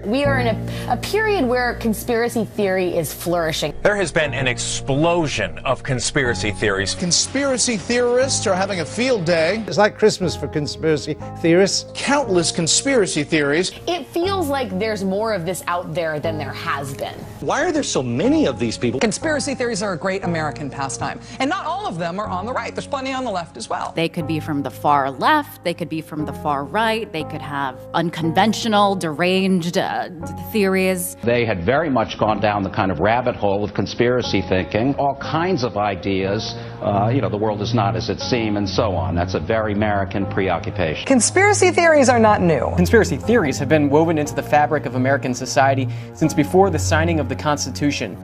We are in a period where conspiracy theory is flourishing. There has been an explosion of conspiracy theories. Conspiracy theorists are having a field day. It's like Christmas for conspiracy theorists. Countless conspiracy theories. It feels like there's more of this out there than there has been. Why are there so many of these people? Conspiracy theories are a great American pastime, and not all of them are on the right. There's plenty on the left as well. They could be from the far left, they could be from the far right, they could have unconventional, deranged theories. They had very much gone down the kind of rabbit hole of conspiracy thinking, all kinds of ideas, the world is not as it seems, and so on. That's a very American preoccupation. Conspiracy theories are not new. Conspiracy theories have been woven into the fabric of American society since before the signing of the Constitution.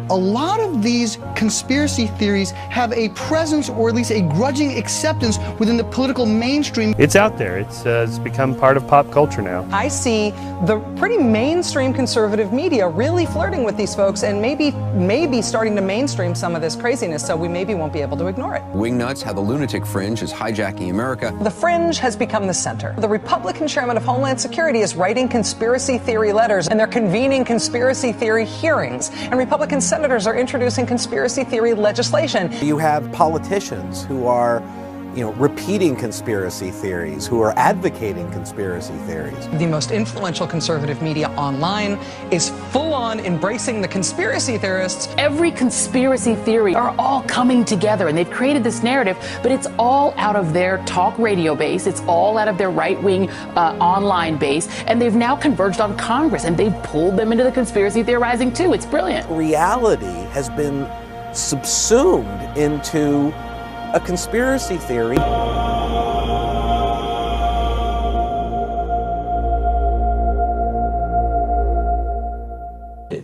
A lot of these conspiracy theories have a presence, or at least a grudging acceptance, within the political mainstream. It's out there. It's become part of pop culture now. I see the pretty mainstream conservative media really flirting with these folks and maybe starting to mainstream some of this craziness, so we maybe won't be able to ignore it. Wingnuts, how the lunatic fringe is hijacking America. The fringe has become the center. The Republican chairman of Homeland Security is writing conspiracy theory letters, and they're convening conspiracy theory hearings, and Republican senators are introducing conspiracy theory legislation. You have politicians who are, repeating conspiracy theories, who are advocating conspiracy theories. The most influential conservative media online is full-on embracing the conspiracy theorists. Every conspiracy theory are all coming together, and they've created this narrative, but it's all out of their talk radio base. It's all out of their right-wing online base, and they've now converged on Congress, and they've pulled them into the conspiracy theorizing too. It's brilliant. Reality has been subsumed into a conspiracy theory.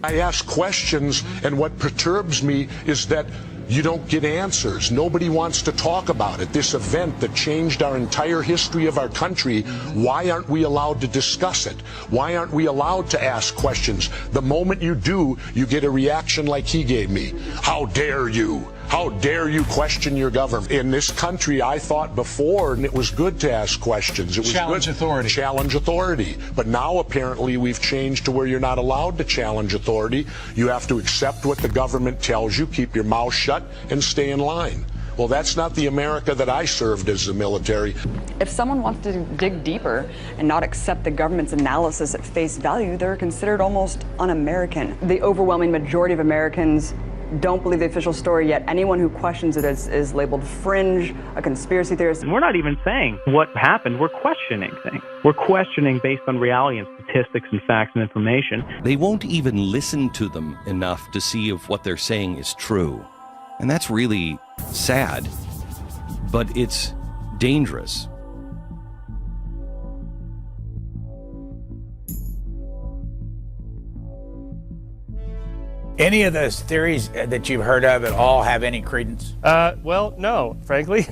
I ask questions, and what perturbs me is that you don't get answers. Nobody wants to talk about it. This event that changed our entire history of our country, why aren't we allowed to discuss it? Why aren't we allowed to ask questions? The moment you do, you get a reaction like he gave me. How dare you? How dare you question your government? In this country, I thought before, and it was good to ask questions. It was challenge good. Authority. Challenge authority. But now apparently we've changed to where you're not allowed to challenge authority. You have to accept what the government tells you, keep your mouth shut, and stay in line. Well, that's not the America that I served as the military. If someone wants to dig deeper and not accept the government's analysis at face value, they're considered almost un-American. The overwhelming majority of Americans don't believe the official story, yet anyone who questions it is labeled fringe, a conspiracy theorist. And we're not even saying what happened. We're questioning things. We're questioning based on reality and statistics and facts and information. They won't even listen to them enough to see if what they're saying is true. And that's really sad, but it's dangerous. Any of those theories that you've heard of at all have any credence? Well, no, frankly.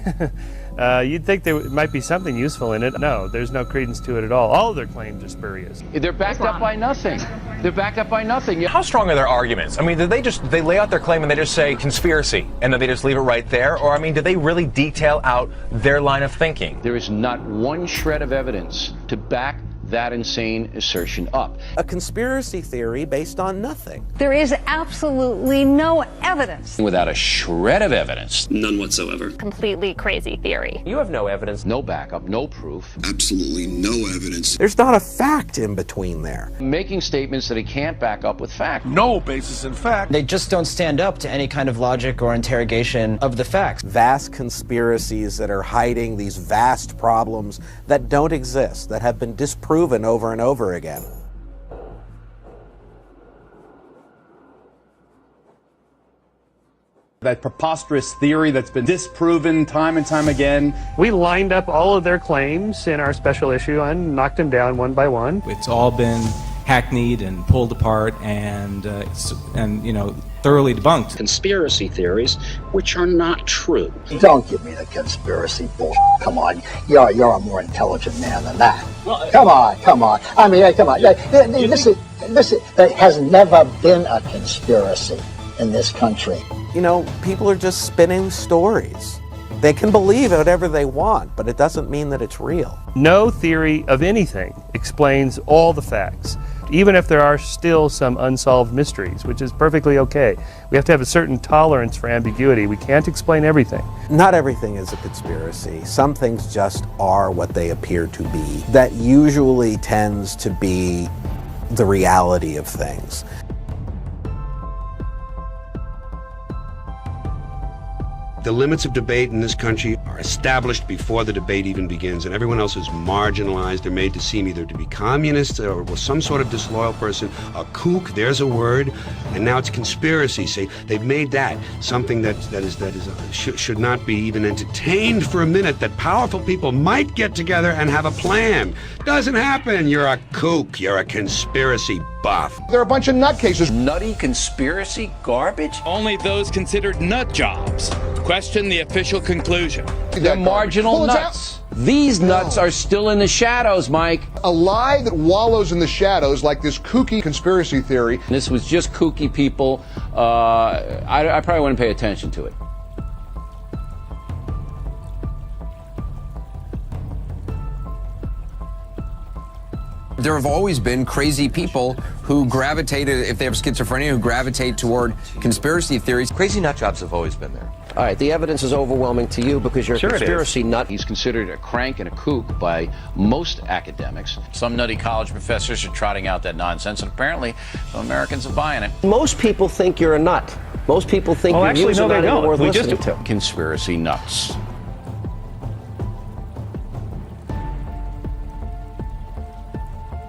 You'd think there might be something useful in it. No, there's no credence to it at all. All of their claims are spurious. They're backed up by nothing. They're backed up by nothing. How strong are their arguments? I mean, did they lay out their claim and they just say conspiracy and then they just leave it right there? Or, I mean, did they really detail out their line of thinking? There is not one shred of evidence to back that insane assertion up. A conspiracy theory based on nothing. There is absolutely no evidence. Without a shred of evidence. None whatsoever. Completely crazy theory. You have no evidence. No backup, no proof. Absolutely no evidence. There's not a fact in between there. Making statements that he can't back up with fact. No basis in fact. They just don't stand up to any kind of logic or interrogation of the facts. Vast conspiracies that are hiding these vast problems that don't exist, that have been disproven over and over again. That preposterous theory that's been disproven time and time again. We lined up all of their claims in our special issue and knocked them down one by one. It's all been hackneyed and pulled apart and thoroughly debunked. Conspiracy theories which are not true. Don't give me the conspiracy bullshit. Come on, you're a more intelligent man than that. Come on. I mean, come on. This there has never been a conspiracy in this country. People are just spinning stories. They can believe whatever they want, but it doesn't mean that it's real. No theory of anything explains all the facts, even if there are still some unsolved mysteries, which is perfectly okay. We have to have a certain tolerance for ambiguity. We can't explain everything. Not everything is a conspiracy. Some things just are what they appear to be. That usually tends to be the reality of things. The limits of debate in this country are established before the debate even begins, and everyone else is marginalized. They're made to seem either to be communists or some sort of disloyal person. A kook, there's a word, and now it's conspiracy. See, they've made that something that should not be even entertained for a minute. That powerful people might get together and have a plan. Doesn't happen. You're a kook. You're a conspiracy buff. They're a bunch of nutcases. Nutty conspiracy garbage? Only those considered nut jobs question the official conclusion. They're marginal nuts. These nuts are still in the shadows, Mike. A lie that wallows in the shadows like this kooky conspiracy theory. This was just kooky people. I probably wouldn't pay attention to it. There have always been crazy people who gravitated, if they have schizophrenia, who gravitate toward conspiracy theories. Crazy nut jobs have always been there. All right, the evidence is overwhelming to you because you're a conspiracy nut. He's considered a crank and a kook by most academics. Some nutty college professors are trotting out that nonsense, and apparently some Americans are buying it. Most people think you're a nut. Most people think your views are not even worth listening to. Conspiracy nuts.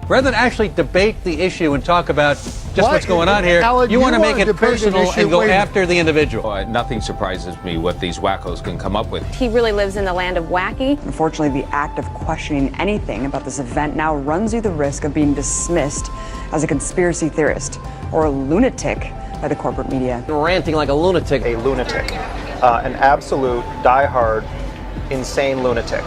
Rather than actually debate the issue and talk about just what's going on here, Alan, you want to make it personal and go Wait after the individual. Nothing surprises me what these wackos can come up with. He really lives in the land of wacky. Unfortunately, the act of questioning anything about this event now runs you the risk of being dismissed as a conspiracy theorist or a lunatic by the corporate media. Ranting like a lunatic. A lunatic. An absolute, diehard, insane lunatic.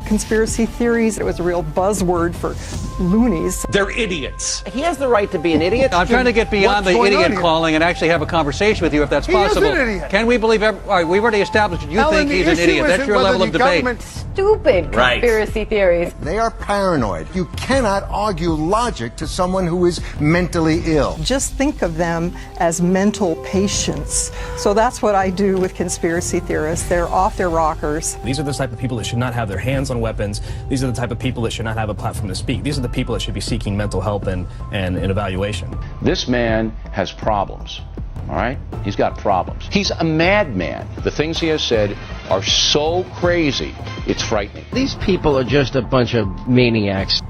Conspiracy theories, it was a real buzzword for loonies. They're idiots. He has the right to be an idiot. I'm trying to get beyond the idiot calling and actually have a conversation with you if that's possible. He is an idiot. Can we believe all right, we've already established that you think he's an idiot. That's your level of debate. Stupid conspiracy theories. They are paranoid. You cannot argue logic to someone who is mentally ill. Just think of them as mental patients. So that's what I do with conspiracy theorists. They're off their rockers. These are the type of people that should not have their hands on weapons. These are the type of people that should not have a platform to speak. These are the people that should be seeking mental help and evaluation. This man has problems. All right? He's got problems. He's a madman. The things he has said are so crazy, it's frightening. These people are just a bunch of maniacs.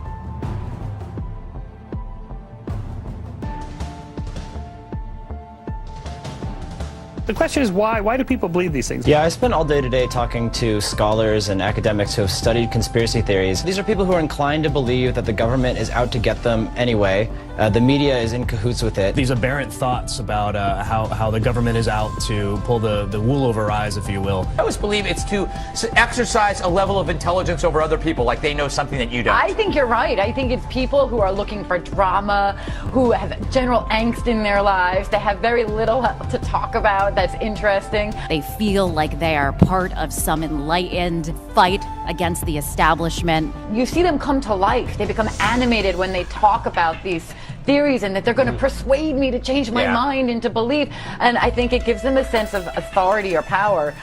The question is why? Why do people believe these things? Yeah, I spent all day today talking to scholars and academics who have studied conspiracy theories. These are people who are inclined to believe that the government is out to get them anyway. The media is in cahoots with it. These aberrant thoughts about how the government is out to pull the wool over our eyes, if you will. I always believe it's to exercise a level of intelligence over other people, like they know something that you don't. I think you're right. I think it's people who are looking for drama, who have general angst in their lives. They have very little to talk about that's interesting. They feel like they are part of some enlightened fight against the establishment. You see them come to life. They become animated when they talk about these theories and that they're going to persuade me to change my mind into belief. And I think it gives them a sense of authority or power.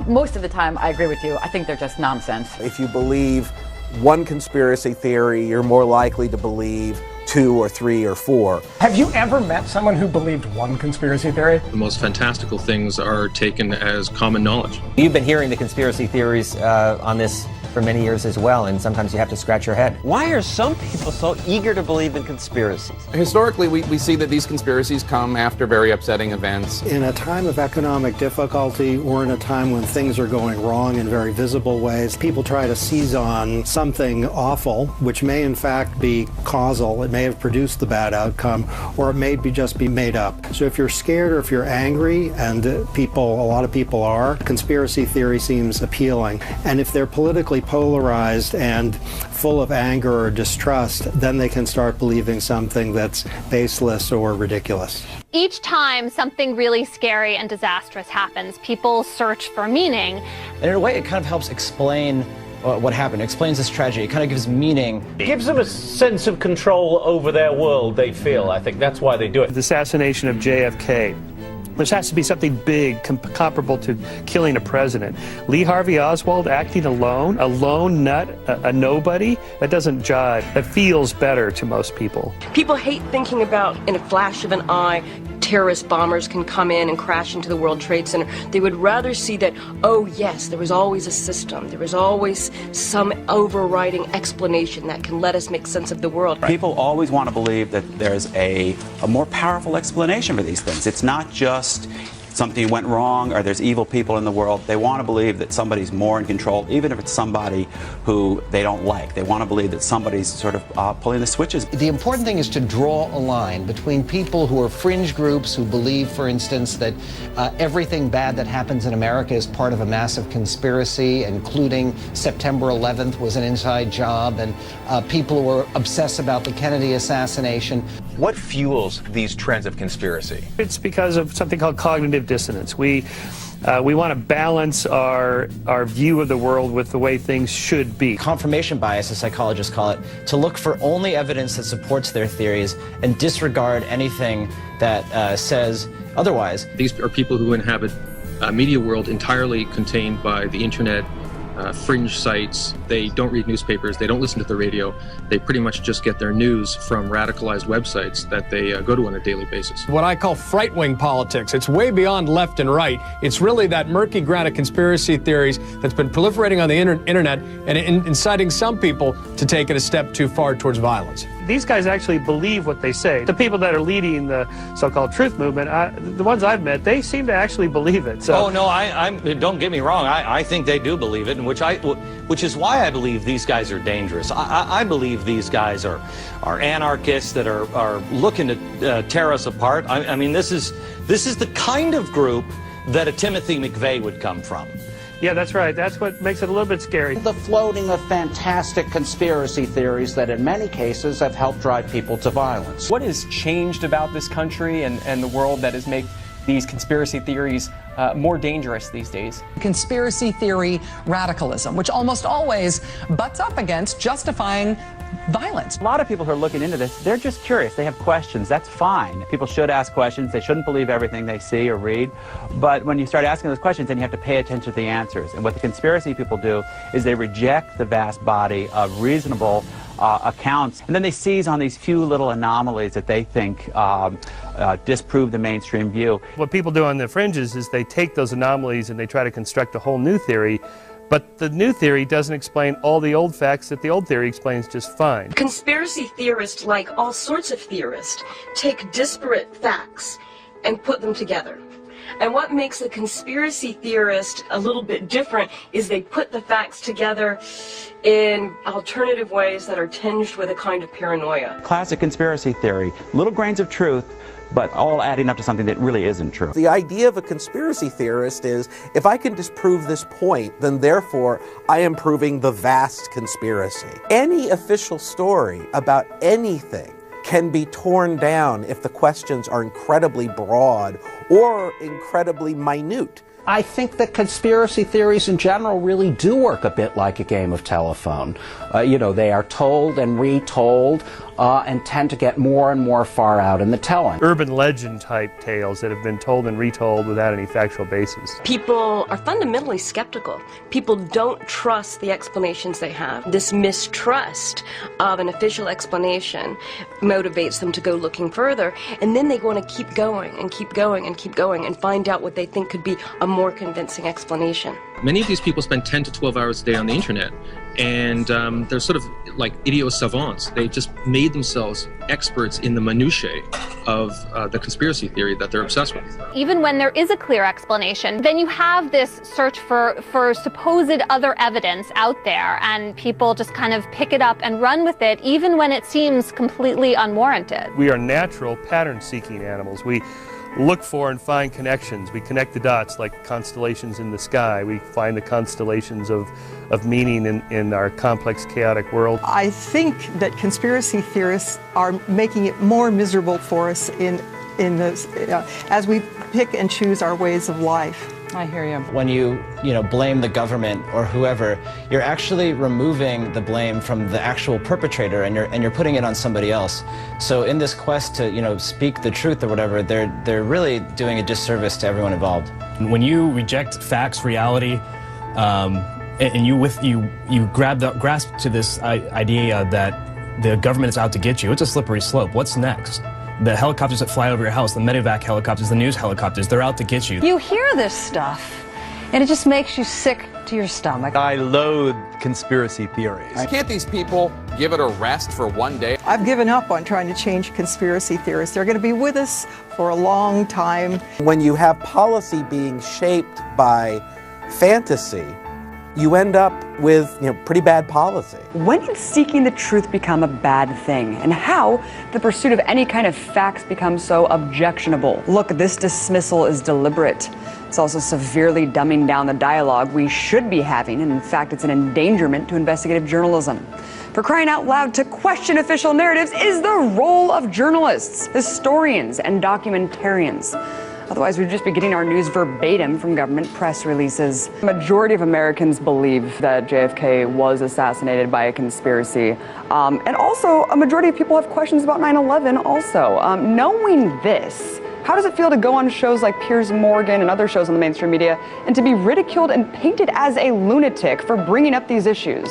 Most of the time, I agree with you. I think they're just nonsense. If you believe one conspiracy theory, you're more likely to believe 2 or 3 or 4. Have you ever met someone who believed one conspiracy theory? The most fantastical things are taken as common knowledge. You've been hearing the conspiracy theories on this for many years as well, and sometimes you have to scratch your head. Why are some people so eager to believe in conspiracies? Historically, we see that these conspiracies come after very upsetting events. In a time of economic difficulty or in a time when things are going wrong in very visible ways, people try to seize on something awful, which may in fact be causal. It may have produced the bad outcome, or it may just be made up. So if you're scared or if you're angry, and a lot of people are, conspiracy theory seems appealing. And if they're politically polarized and full of anger or distrust, then they can start believing something that's baseless or ridiculous. Each time something really scary and disastrous happens, people search for meaning. And in a way, it kind of helps explain what happened. It explains this tragedy. It kind of gives meaning. It gives them a sense of control over their world, they feel. I think that's why they do it. The assassination of JFK. There has to be something big comparable to killing a president. Lee Harvey Oswald acting alone, a lone nut, a nobody, that doesn't jive. That feels better to most people. People hate thinking about, in a flash of an eye, terrorist bombers can come in and crash into the World Trade Center. They would rather see that, oh yes, there was always a system. There was always some overriding explanation that can let us make sense of the world. People always want to believe that there's a more powerful explanation for these things. It's not just something went wrong or there's evil people in the world. They want to believe that somebody's more in control, even if it's somebody who they don't like. They want to believe that somebody's sort of pulling the switches. The important thing is to draw a line between people who are fringe groups who believe, for instance, that everything bad that happens in America is part of a massive conspiracy, including September 11th was an inside job, and people who are obsessed about the Kennedy assassination. What fuels these trends of conspiracy? It's because of something called cognitive dissonance. We want to balance our view of the world with the way things should be. Confirmation bias, as psychologists call it, to look for only evidence that supports their theories and disregard anything that says otherwise. These are people who inhabit a media world entirely contained by the internet, fringe sites. They don't read newspapers, they don't listen to the radio. They pretty much just get their news from radicalized websites that they go to on a daily basis. What I call fright-wing politics. It's way beyond left and right. It's really that murky ground of conspiracy theories that's been proliferating on the internet and inciting some people to take it a step too far towards violence. These guys actually believe what they say. The people that are leading the so-called truth movement, the ones I've met, they seem to actually believe it. So. Oh no, don't get me wrong. I think they do believe it, and which is why I believe these guys are dangerous. I believe these guys are anarchists that are looking to tear us apart. I mean, this is the kind of group that a Timothy McVeigh would come from. Yeah, that's right. That's what makes it a little bit scary. The floating of fantastic conspiracy theories that in many cases have helped drive people to violence. What has changed about this country and the world that has made these conspiracy theories more dangerous these days? Conspiracy theory radicalism, which almost always butts up against justifying violence. A lot of people who are looking into this, they're just curious. They have questions. That's fine. People should ask questions. They shouldn't believe everything they see or read. But when you start asking those questions, then you have to pay attention to the answers. And what the conspiracy people do is they reject the vast body of reasonable accounts, and then they seize on these few little anomalies that they think disprove the mainstream view. What people do on the fringes is they take those anomalies and they try to construct a whole new theory. But the new theory doesn't explain all the old facts that the old theory explains just fine. Conspiracy theorists, like all sorts of theorists, take disparate facts and put them together. And what makes a conspiracy theorist a little bit different is they put the facts together in alternative ways that are tinged with a kind of paranoia. Classic conspiracy theory, little grains of truth, but all adding up to something that really isn't true. The idea of a conspiracy theorist is, if I can disprove this point, then therefore I am proving the vast conspiracy. Any official story about anything can be torn down if the questions are incredibly broad or incredibly minute. I think that conspiracy theories in general really do work a bit like a game of telephone. They are told and retold and tend to get more and more far out in the telling. Urban legend type tales that have been told and retold without any factual basis. People are fundamentally skeptical. People don't trust the explanations they have. This mistrust of an official explanation motivates them to go looking further, and then they want to keep going and keep going and keep going and find out what they think could be a more convincing explanation. Many of these people spend 10 to 12 hours a day on the internet And they're sort of like idiot savants. They just made themselves experts in the minutiae of the conspiracy theory that they're obsessed with. Even when there is a clear explanation, then you have this search for supposed other evidence out there, and people just kind of pick it up and run with it, even when it seems completely unwarranted. We are natural pattern-seeking animals. We look for and find connections. We connect the dots like constellations in the sky. We find the constellations of meaning in our complex, chaotic world. I think that conspiracy theorists are making it more miserable for us in this, as we pick and choose our ways of life. I hear you. When you blame the government or whoever, you're actually removing the blame from the actual perpetrator, and you're putting it on somebody else. So in this quest to speak the truth or whatever, they're really doing a disservice to everyone involved. When you reject facts, reality, and you grasp to this idea that the government is out to get you, it's a slippery slope. What's next? The helicopters that fly over your house, the medevac helicopters, the news helicopters, they're out to get you. You hear this stuff, and it just makes you sick to your stomach. I loathe conspiracy theories. Can't these people give it a rest for one day? I've given up on trying to change conspiracy theorists. They're going to be with us for a long time. When you have policy being shaped by fantasy, you end up with pretty bad policy. When did seeking the truth become a bad thing? And how the pursuit of any kind of facts becomes so objectionable? Look, this dismissal is deliberate. It's also severely dumbing down the dialogue we should be having, and in fact, it's an endangerment to investigative journalism. For crying out loud, to question official narratives is the role of journalists, historians, and documentarians. Otherwise, we'd just be getting our news verbatim from government press releases. The majority of Americans believe that JFK was assassinated by a conspiracy. And also, a majority of people have questions about 9/11 also. Knowing this, how does it feel to go on shows like Piers Morgan and other shows on the mainstream media and to be ridiculed and painted as a lunatic for bringing up these issues?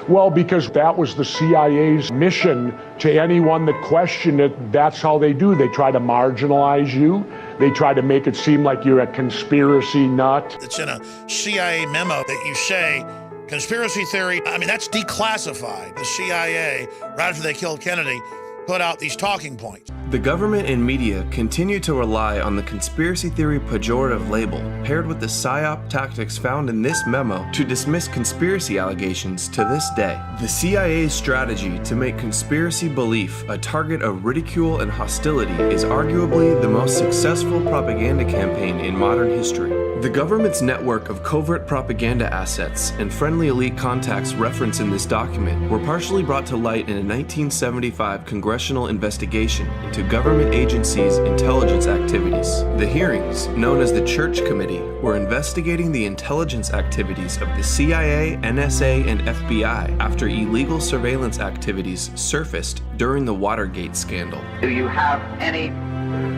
Well, because that was the CIA's mission to anyone that questioned it. That's how they do. They try to marginalize you. They try to make it seem like you're a conspiracy nut. It's in a CIA memo that you say, conspiracy theory, that's declassified. The CIA, right after they killed Kennedy, put out these talking points. The government and media continue to rely on the conspiracy theory pejorative label, paired with the PSYOP tactics found in this memo, to dismiss conspiracy allegations to this day. The CIA's strategy to make conspiracy belief a target of ridicule and hostility is arguably the most successful propaganda campaign in modern history. The government's network of covert propaganda assets and friendly elite contacts referenced in this document were partially brought to light in a 1975 congressional investigation into government agencies' intelligence activities. The hearings, known as the Church Committee, were investigating the intelligence activities of the CIA, NSA, and FBI after illegal surveillance activities surfaced during the Watergate scandal. Do you have any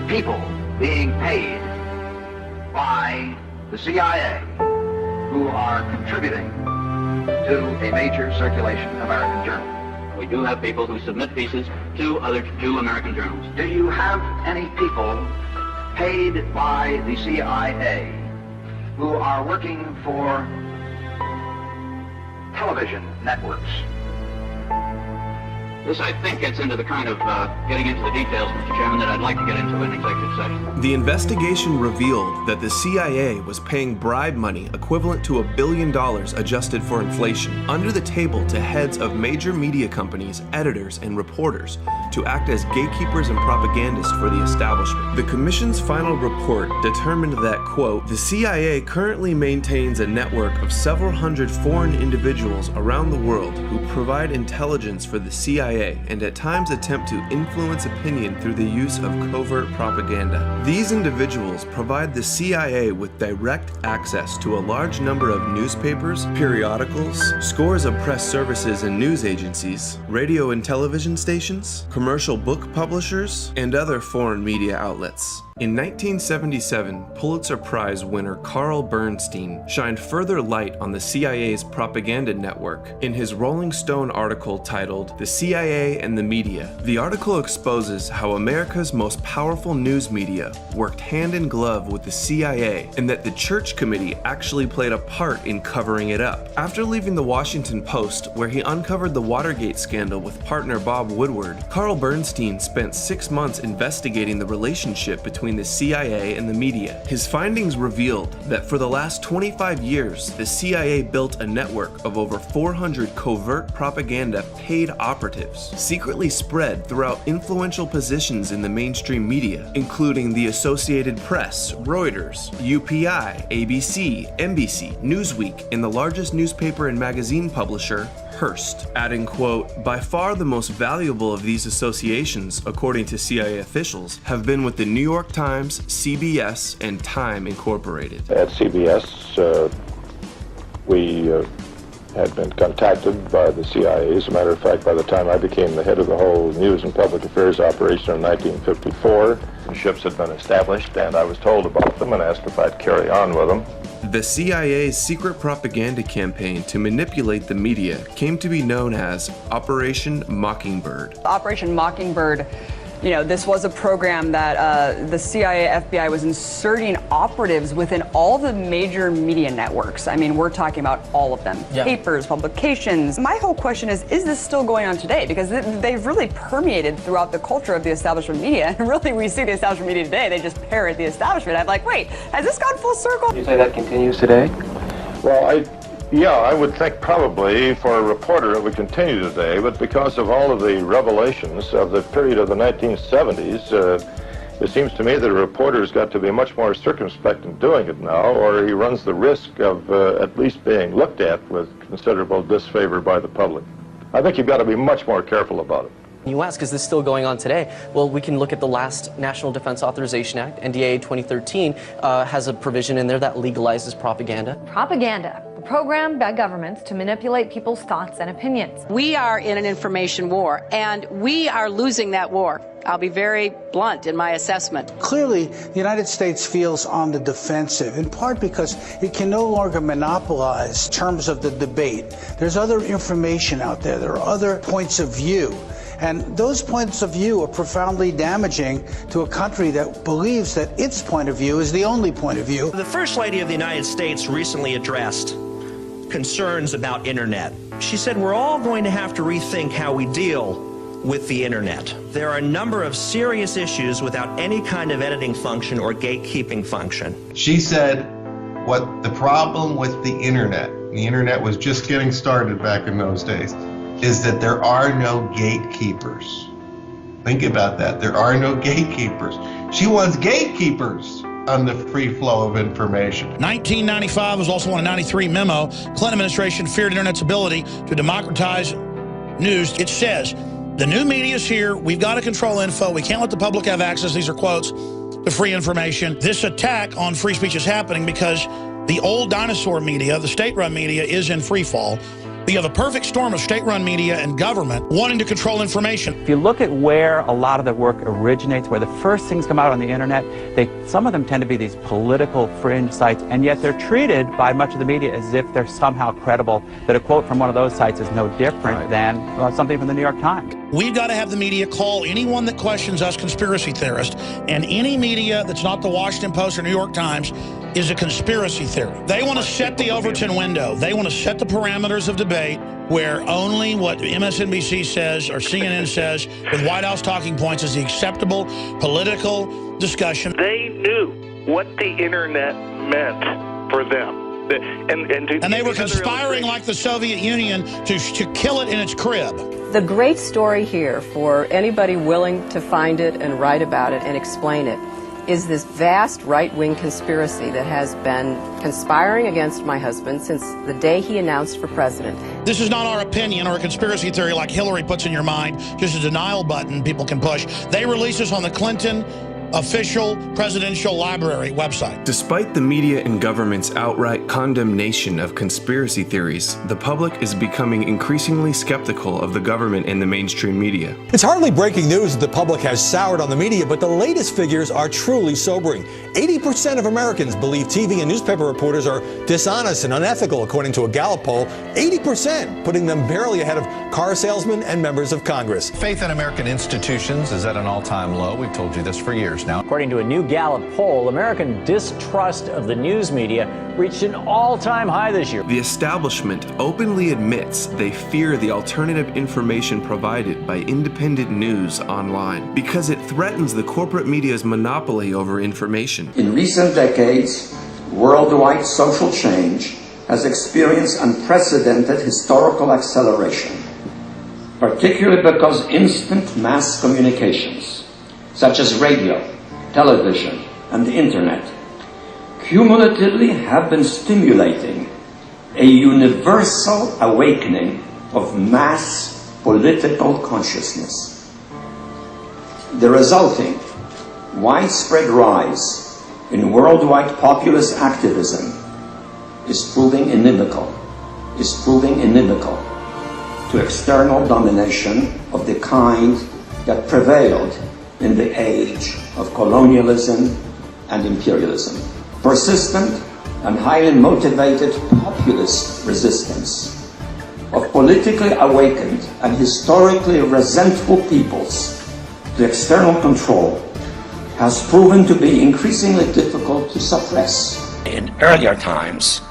people being paid by the CIA who are contributing to a major circulation American journal? We do have people who submit pieces to American journals. Do you have any people paid by the CIA who are working for television networks? This, I think, gets into the kind of getting into the details, Mr. Chairman, that I'd like to get into in executive session. The investigation revealed that the CIA was paying bribe money equivalent to $1 billion adjusted for inflation under the table to heads of major media companies, editors, and reporters to act as gatekeepers and propagandists for the establishment. The Commission's final report determined that, quote, the CIA currently maintains a network of several hundred foreign individuals around the world who provide intelligence for the CIA and at times attempt to influence opinion through the use of covert propaganda. These individuals provide the CIA with direct access to a large number of newspapers, periodicals, scores of press services and news agencies, radio and television stations, commercial book publishers, and other foreign media outlets. In 1977, Pulitzer Prize winner Carl Bernstein shined further light on the CIA's propaganda network in his Rolling Stone article titled "The CIA CIA and the media. The article exposes how America's most powerful news media worked hand in glove with the CIA, and that the Church Committee actually played a part in covering it up. After leaving the Washington Post, where he uncovered the Watergate scandal with partner Bob Woodward, Carl Bernstein spent 6 months investigating the relationship between the CIA and the media. His findings revealed that for the last 25 years, the CIA built a network of over 400 covert propaganda paid operatives, secretly spread throughout influential positions in the mainstream media, including the Associated Press, Reuters, UPI, ABC, NBC, Newsweek, and the largest newspaper and magazine publisher, Hearst, adding, quote, "By far the most valuable of these associations, according to CIA officials, have been with the New York Times, CBS, and Time Incorporated." At CBS, we had been contacted by the CIA. As a matter of fact, by the time I became the head of the whole news and public affairs operation in 1954, ships had been established, and I was told about them and asked if I'd carry on with them. The CIA's secret propaganda campaign to manipulate the media came to be known as Operation Mockingbird. Operation Mockingbird, you know, this was a program that the CIA, FBI was inserting operatives within all the major media networks. I mean, we're talking about all of them. Yeah. Papers, publications. My whole question is this still going on today? Because they've really permeated throughout the culture of the establishment media. And really, we see the establishment media today, they just parrot the establishment. I'm like, wait, has this gone full circle? You say that continues today? Well, yeah, I would think probably for a reporter it would continue today, but because of all of the revelations of the period of the 1970s, it seems to me that a reporter's got to be much more circumspect in doing it now, or he runs the risk of at least being looked at with considerable disfavor by the public. I think you've got to be much more careful about it. You ask, is this still going on today? Well, we can look at the last National Defense Authorization Act, NDAA 2013, has a provision in there that legalizes propaganda. Propaganda, a program by governments to manipulate people's thoughts and opinions. We are in an information war, and we are losing that war. I'll be very blunt in my assessment. Clearly, the United States feels on the defensive, in part because it can no longer monopolize terms of the debate. There's other information out there. There are other points of view. And those points of view are profoundly damaging to a country that believes that its point of view is the only point of view. The First Lady of the United States recently addressed concerns about internet. She said we're all going to have to rethink how we deal with the internet. There are a number of serious issues without any kind of editing function or gatekeeping function. She said what the problem with the internet was just getting started back in those days, is that there are no gatekeepers. Think about that. There are no gatekeepers. She wants gatekeepers on the free flow of information. 1995 was also on a 93 memo. Clinton administration feared internet's ability to democratize news. It says, the new media's here. We've got to control info. We can't let the public have access, these are quotes, to free information. This attack on free speech is happening because the old dinosaur media, the state-run media, is in free fall. You have a perfect storm of state-run media and government wanting to control information. If you look at where a lot of the work originates, where the first things come out on the internet, some of them tend to be these political fringe sites, and yet they're treated by much of the media as if they're somehow credible, that a quote from one of those sites is no different than something from the New York Times. We've got to have the media call anyone that questions us conspiracy theorists, and any media that's not the Washington Post or New York Times is a conspiracy theory. They want to set the Overton window. They want to set the parameters of debate where only what MSNBC says or CNN says with White House talking points is the acceptable political discussion. They knew what the internet meant for them. And they were conspiring like the Soviet Union to kill it in its crib. The great story here for anybody willing to find it and write about it and explain it is this vast right-wing conspiracy that has been conspiring against my husband since the day he announced for president. This is not our opinion or a conspiracy theory like Hillary puts in your mind, just a denial button people can push. They released this on the Clinton official presidential library website. Despite the media and government's outright condemnation of conspiracy theories, the public is becoming increasingly skeptical of the government and the mainstream media. It's hardly breaking news that the public has soured on the media, but the latest figures are truly sobering. 80% of Americans believe TV and newspaper reporters are dishonest and unethical, according to a Gallup poll. 80%, putting them barely ahead of car salesmen and members of Congress. Faith in American institutions is at an all-time low. We've told you this for years now. According to a new Gallup poll, American distrust of the news media reached an all-time high this year. The establishment openly admits they fear the alternative information provided by independent news online because it threatens the corporate media's monopoly over information. In recent decades, worldwide social change has experienced unprecedented historical acceleration, particularly because instant mass communications, such as radio, television, and the internet, cumulatively have been stimulating a universal awakening of mass political consciousness. The resulting widespread rise in worldwide populist activism is proving inimical to external domination of the kind that prevailed in the age of colonialism and imperialism. Persistent and highly motivated populist resistance of politically awakened and historically resentful peoples to external control has proven to be increasingly difficult to suppress. In earlier times,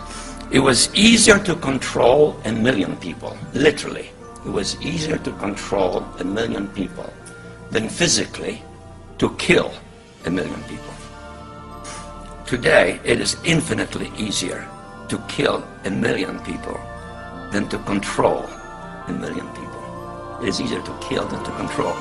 it was easier to control 1 million people, literally. It was easier to control 1 million people than physically to kill 1 million people. Today, it is infinitely easier to kill 1 million people than to control 1 million people. It is easier to kill than to control.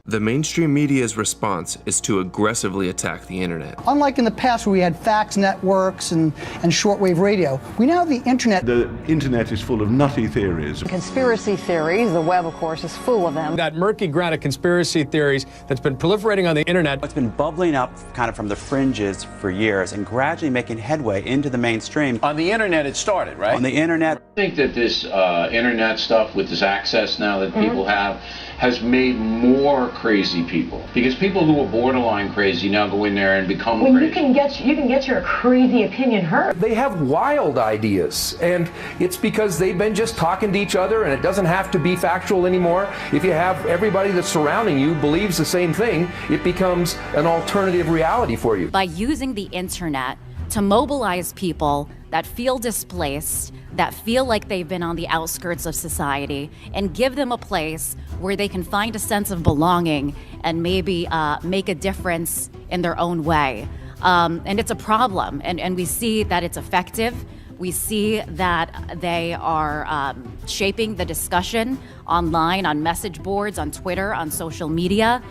The mainstream media's response is to aggressively attack the internet. Unlike in the past where we had fax networks and shortwave radio, we now have the internet. The internet is full of nutty theories. Conspiracy theories, the web, of course, is full of them. That murky ground of conspiracy theories that's been proliferating on the internet. It's been bubbling up kind of from the fringes for years and gradually making headway into the mainstream. On the internet it started, right? On the internet. I think that this internet stuff with this access now that people have has made more crazy people, because people who are borderline crazy now go in there and become crazy. You can get your crazy opinion heard. They have wild ideas, and it's because they've been just talking to each other, and it doesn't have to be factual anymore. If you have everybody that's surrounding you believes the same thing, it becomes an alternative reality for you. By using the internet to mobilize people that feel displaced, that feel like they've been on the outskirts of society, and give them a place where they can find a sense of belonging and maybe make a difference in their own way. And it's a problem, and we see that it's effective. We see that they are shaping the discussion online, on message boards, on Twitter, on social media.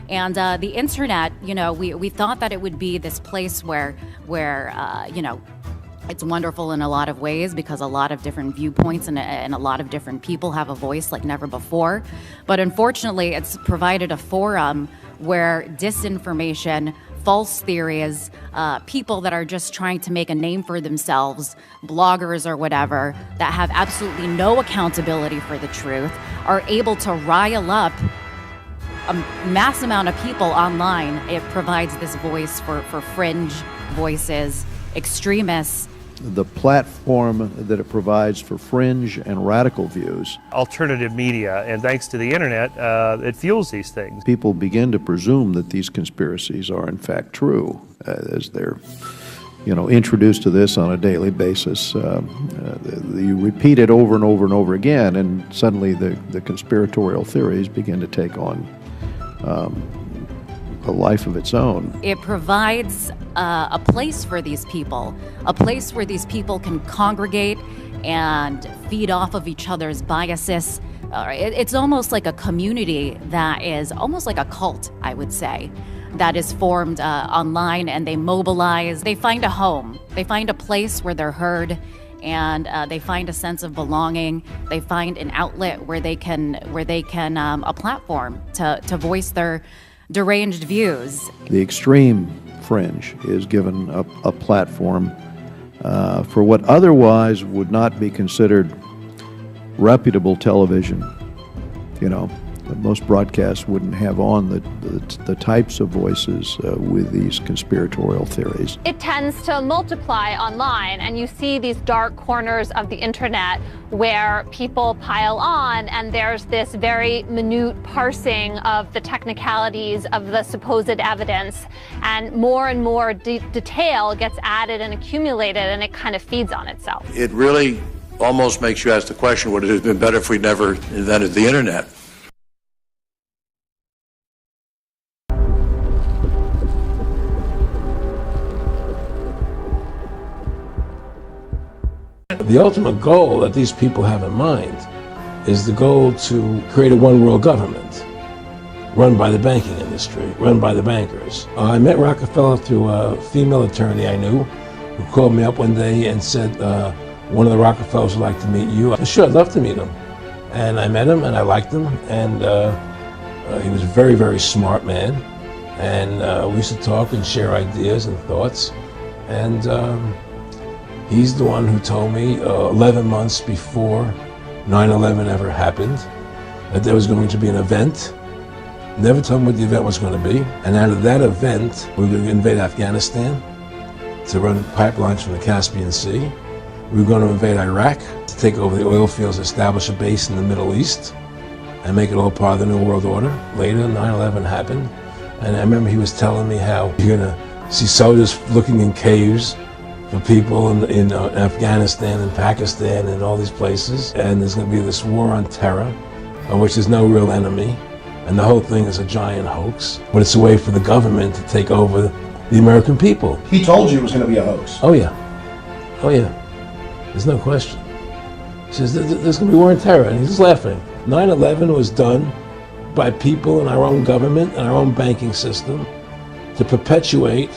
And the internet, we thought that it would be this place where it's wonderful in a lot of ways because a lot of different viewpoints and a lot of different people have a voice like never before. But unfortunately, it's provided a forum where disinformation, false theories, people that are just trying to make a name for themselves, bloggers or whatever, that have absolutely no accountability for the truth, are able to rile up a mass amount of people online. It provides this voice for fringe voices, extremists. The platform that it provides for fringe and radical views. Alternative media, and thanks to the internet, it fuels these things. People begin to presume that these conspiracies are in fact true as they're introduced to this on a daily basis. You repeat it over and over and over again, and suddenly the conspiratorial theories begin to take on a life of its own. It provides a place for these people, a place where these people can congregate and feed off of each other's biases. It's almost like a community that is almost like a cult, I would say, that is formed online, and they mobilize. They find a home. They find a place where they're heard, and they find a sense of belonging. They find an outlet where they can a platform to voice deranged views. The extreme fringe is given a platform for what otherwise would not be considered reputable television. You know, most broadcasts wouldn't have on the types of voices with these conspiratorial theories. It tends to multiply online, and you see these dark corners of the internet where people pile on, and there's this very minute parsing of the technicalities of the supposed evidence, and more detail gets added and accumulated, and it kind of feeds on itself. It really almost makes you ask the question, would it have been better if we'd never invented the internet? The ultimate goal that these people have in mind is the goal to create a one-world government run by the banking industry, run by the bankers. I met Rockefeller through a female attorney I knew who called me up one day and said, one of the Rockefellers would like to meet you. I said, sure, I'd love to meet him. And I met him and I liked him, and he was a very, very smart man. And we used to talk and share ideas and thoughts. And he's the one who told me 11 months before 9/11 ever happened that there was going to be an event. Never told me what the event was going to be. And out of that event, we were going to invade Afghanistan to run pipelines from the Caspian Sea. We were going to invade Iraq to take over the oil fields, establish a base in the Middle East, and make it all part of the New World Order. Later, 9/11 happened. And I remember he was telling me how you're going to see soldiers looking in caves for people in Afghanistan and Pakistan and all these places, and there's going to be this war on terror, of which there's no real enemy, and the whole thing is a giant hoax, but it's a way for the government to take over the American people. He told you it was going to be a hoax. Oh yeah, oh yeah, there's no question. He says there's going to be war on terror, and he's just laughing. 9/11 was done by people in our own government and our own banking system to perpetuate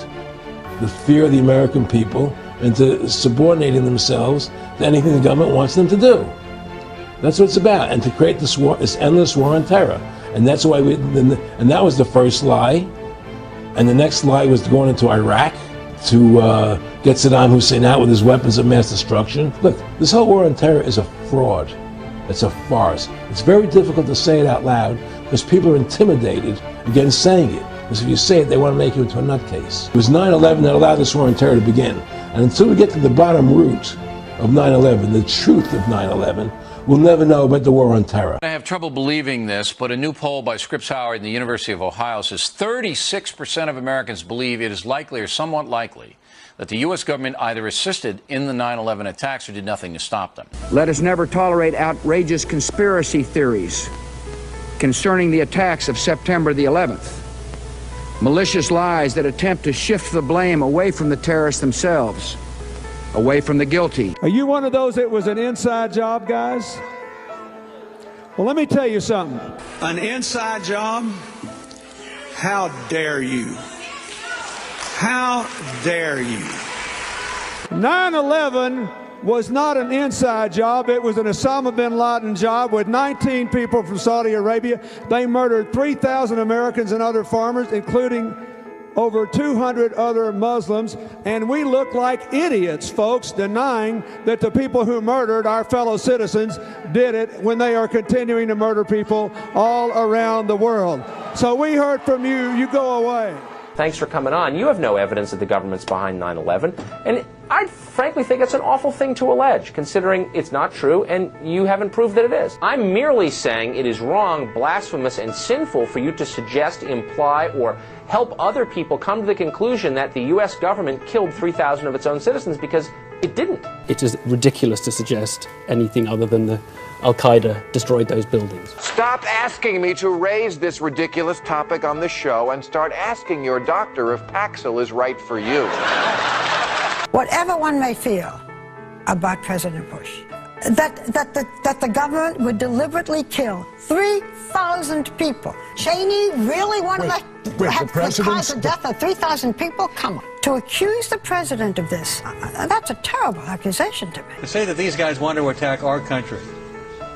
the fear of the American people into subordinating themselves to anything the government wants them to do. That's what it's about, and to create this war, this endless war on terror. And that's why and that was the first lie. And the next lie was going into Iraq to get Saddam Hussein out with his weapons of mass destruction. Look, this whole war on terror is a fraud. It's a farce. It's very difficult to say it out loud because people are intimidated against saying it. Because if you say it, they want to make you into a nutcase. It was 9/11 that allowed this war on terror to begin. And until we get to the bottom root of 9/11, the truth of 9/11, we'll never know about the war on terror. I have trouble believing this, but a new poll by Scripps Howard and the University of Ohio says 36% of Americans believe it is likely or somewhat likely that the U.S. government either assisted in the 9/11 attacks or did nothing to stop them. Let us never tolerate outrageous conspiracy theories concerning the attacks of September the 11th. Malicious lies that attempt to shift the blame away from the terrorists themselves, away from the guilty. Are you one of those that was an inside job, guys? Well, let me tell you something. An inside job? How dare you? How dare you? 9/11 was not an inside job. It was an Osama bin Laden job with 19 people from Saudi Arabia. They murdered 3,000 Americans and other farmers, including over 200 other Muslims. And we look like idiots, folks, denying that the people who murdered our fellow citizens did it when they are continuing to murder people all around the world. So we heard from you. You go away. Thanks for coming on. You have no evidence that the government's behind 9/11, and I frankly think it's an awful thing to allege, considering it's not true and you haven't proved that it is. I'm merely saying it is wrong, blasphemous, and sinful for you to suggest, imply, or help other people come to the conclusion that the U.S. government killed 3,000 of its own citizens, because it didn't. It is ridiculous to suggest anything other than the Al-Qaeda destroyed those buildings. Stop asking me to raise this ridiculous topic on the show and start asking your doctor if Paxil is right for you. Whatever one may feel about President Bush, that the government would deliberately kill 3,000 people. Cheney really wanted to cause the death of 3,000 people? Come on. To accuse the president of this, that's a terrible accusation to me. To say that these guys want to attack our country,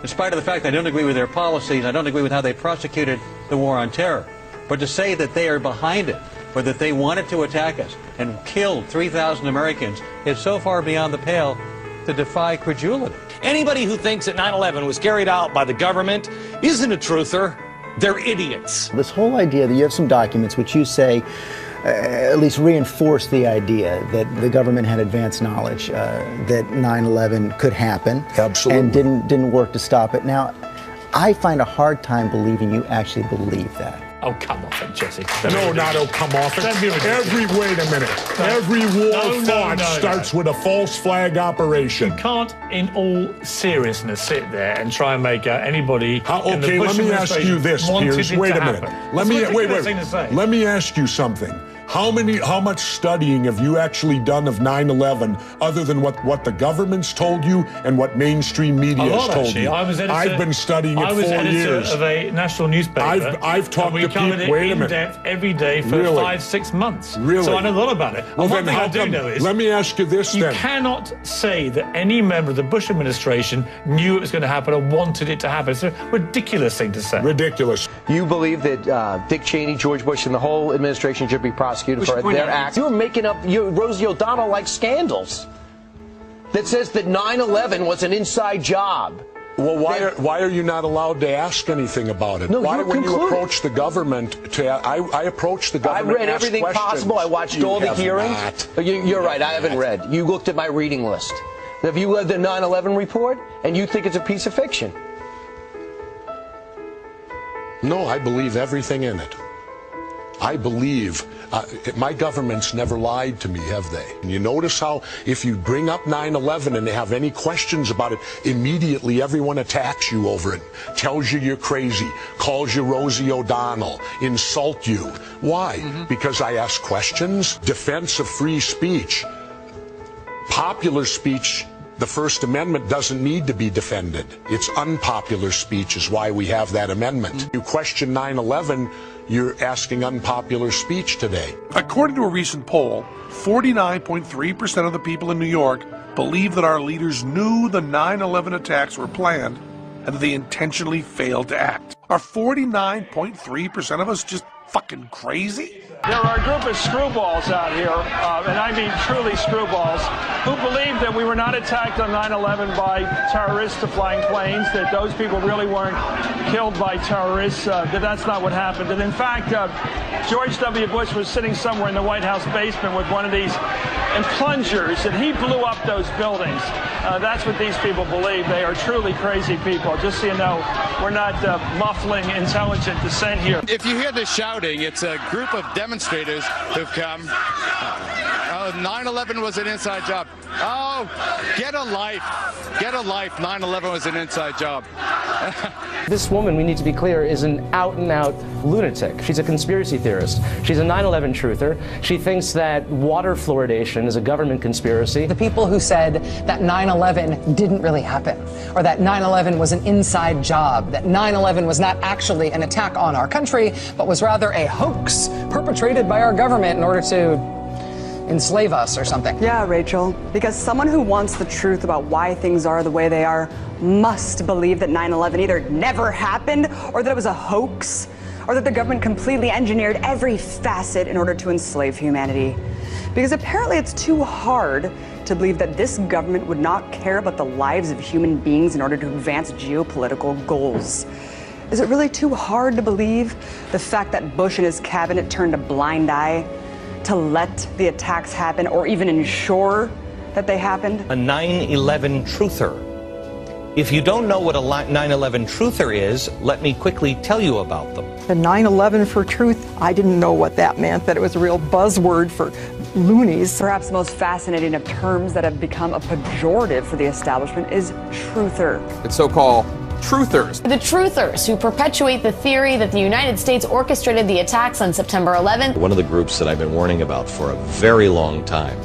in spite of the fact I don't agree with their policies, I don't agree with how they prosecuted the war on terror, But to say that they are behind it, or that they wanted to attack us and killed 3,000 Americans is so far beyond the pale to defy credulity. Anybody who thinks that 9/11 was carried out by the government isn't a truther. They're idiots. This whole idea that you have some documents which you say at least reinforce the idea that the government had advanced knowledge that 9/11 could happen. Absolutely. And didn't work to stop it. Now, I find a hard time believing you actually believe that. Oh, come off it, Jesse. No, not oh, come off it. Wait a minute. Every war fought starts with a false flag operation. You can't, in all seriousness, sit there and try and make out anybody. Okay, let me ask you this, Piers. Wait a minute. Let me ask you something. How much studying have you actually done of 9/11 other than what the government's told you and what mainstream media has told you? I've been studying it 4 years. I was editor of a national newspaper. I've talked to people. Wait a minute. Depth every day for 5-6 months. Really? So I know a lot about it. Well, one then thing how I do come? know is Let me ask you this. You then. cannot say that any member of the Bush administration knew it was going to happen or wanted it to happen. It's a ridiculous thing to say. Ridiculous. You believe that Dick Cheney, George Bush, and the whole administration should be prosecuted for their acts? You're making up Rosie O'Donnell-like scandals that says that 9/11 was an inside job. Well, why are you not allowed to ask anything about it? No, why, you're when concluding. you approach the government, I approached the government. I read everything possible. I watched all the hearings. You're right. I haven't read. You looked at my reading list. Have you read the 9/11 report and you think it's a piece of fiction? No, I believe everything in it. I believe my government's never lied to me, have they? And you notice how if you bring up 9/11 and they have any questions about it, immediately everyone attacks you over it, tells you you're crazy, calls you Rosie O'Donnell, insult you. Why? Because I ask questions? Defense of free speech. Popular speech, the First Amendment doesn't need to be defended. It's unpopular speech is why we have that amendment. You question 9/11, you're asking unpopular speech today. According to a recent poll, 49.3% of the people in New York believe that our leaders knew the 9/11 attacks were planned and that they intentionally failed to act. Are 49.3% of us just fucking crazy? There are a group of screwballs out here, and I mean truly screwballs, who believe that we were not attacked on 9/11 by terrorists flying planes, that those people really weren't killed by terrorists, that that's not what happened. And in fact, George W. Bush was sitting somewhere in the White House basement with one of these plungers, and he blew up those buildings. That's what these people believe. They are truly crazy people. Just so you know, we're not muffling intelligent dissent here. If you hear the shouting, it's a group of demonstrators who've come. 9/11 was an inside job. Oh, get a life. Get a life. 9/11 was an inside job. This woman, we need to be clear, is an out-and-out lunatic. She's a conspiracy theorist. She's a 9/11 truther. She thinks that water fluoridation is a government conspiracy. The people who said that 9/11 didn't really happen, or that 9/11 was an inside job, that 9/11 was not actually an attack on our country, but was rather a hoax perpetrated by our government in order to enslave us or something. Yeah, Rachel, because someone who wants the truth about why things are the way they are must believe that 9/11 either never happened or that it was a hoax or that the government completely engineered every facet in order to enslave humanity. Because apparently it's too hard to believe that this government would not care about the lives of human beings in order to advance geopolitical goals. Is it really too hard to believe the fact that Bush and his cabinet turned a blind eye to let the attacks happen or even ensure that they happened? A 9/11 truther. If you don't know what a 9/11 truther is, let me quickly tell you about them. The 9/11 for truth, I didn't know what that meant, that it was a real buzzword for loonies. Perhaps the most fascinating of terms that have become a pejorative for the establishment is truther. It's so-called truthers. The truthers who perpetuate the theory that the United States orchestrated the attacks on September 11th. One of the groups that I've been warning about for a very long time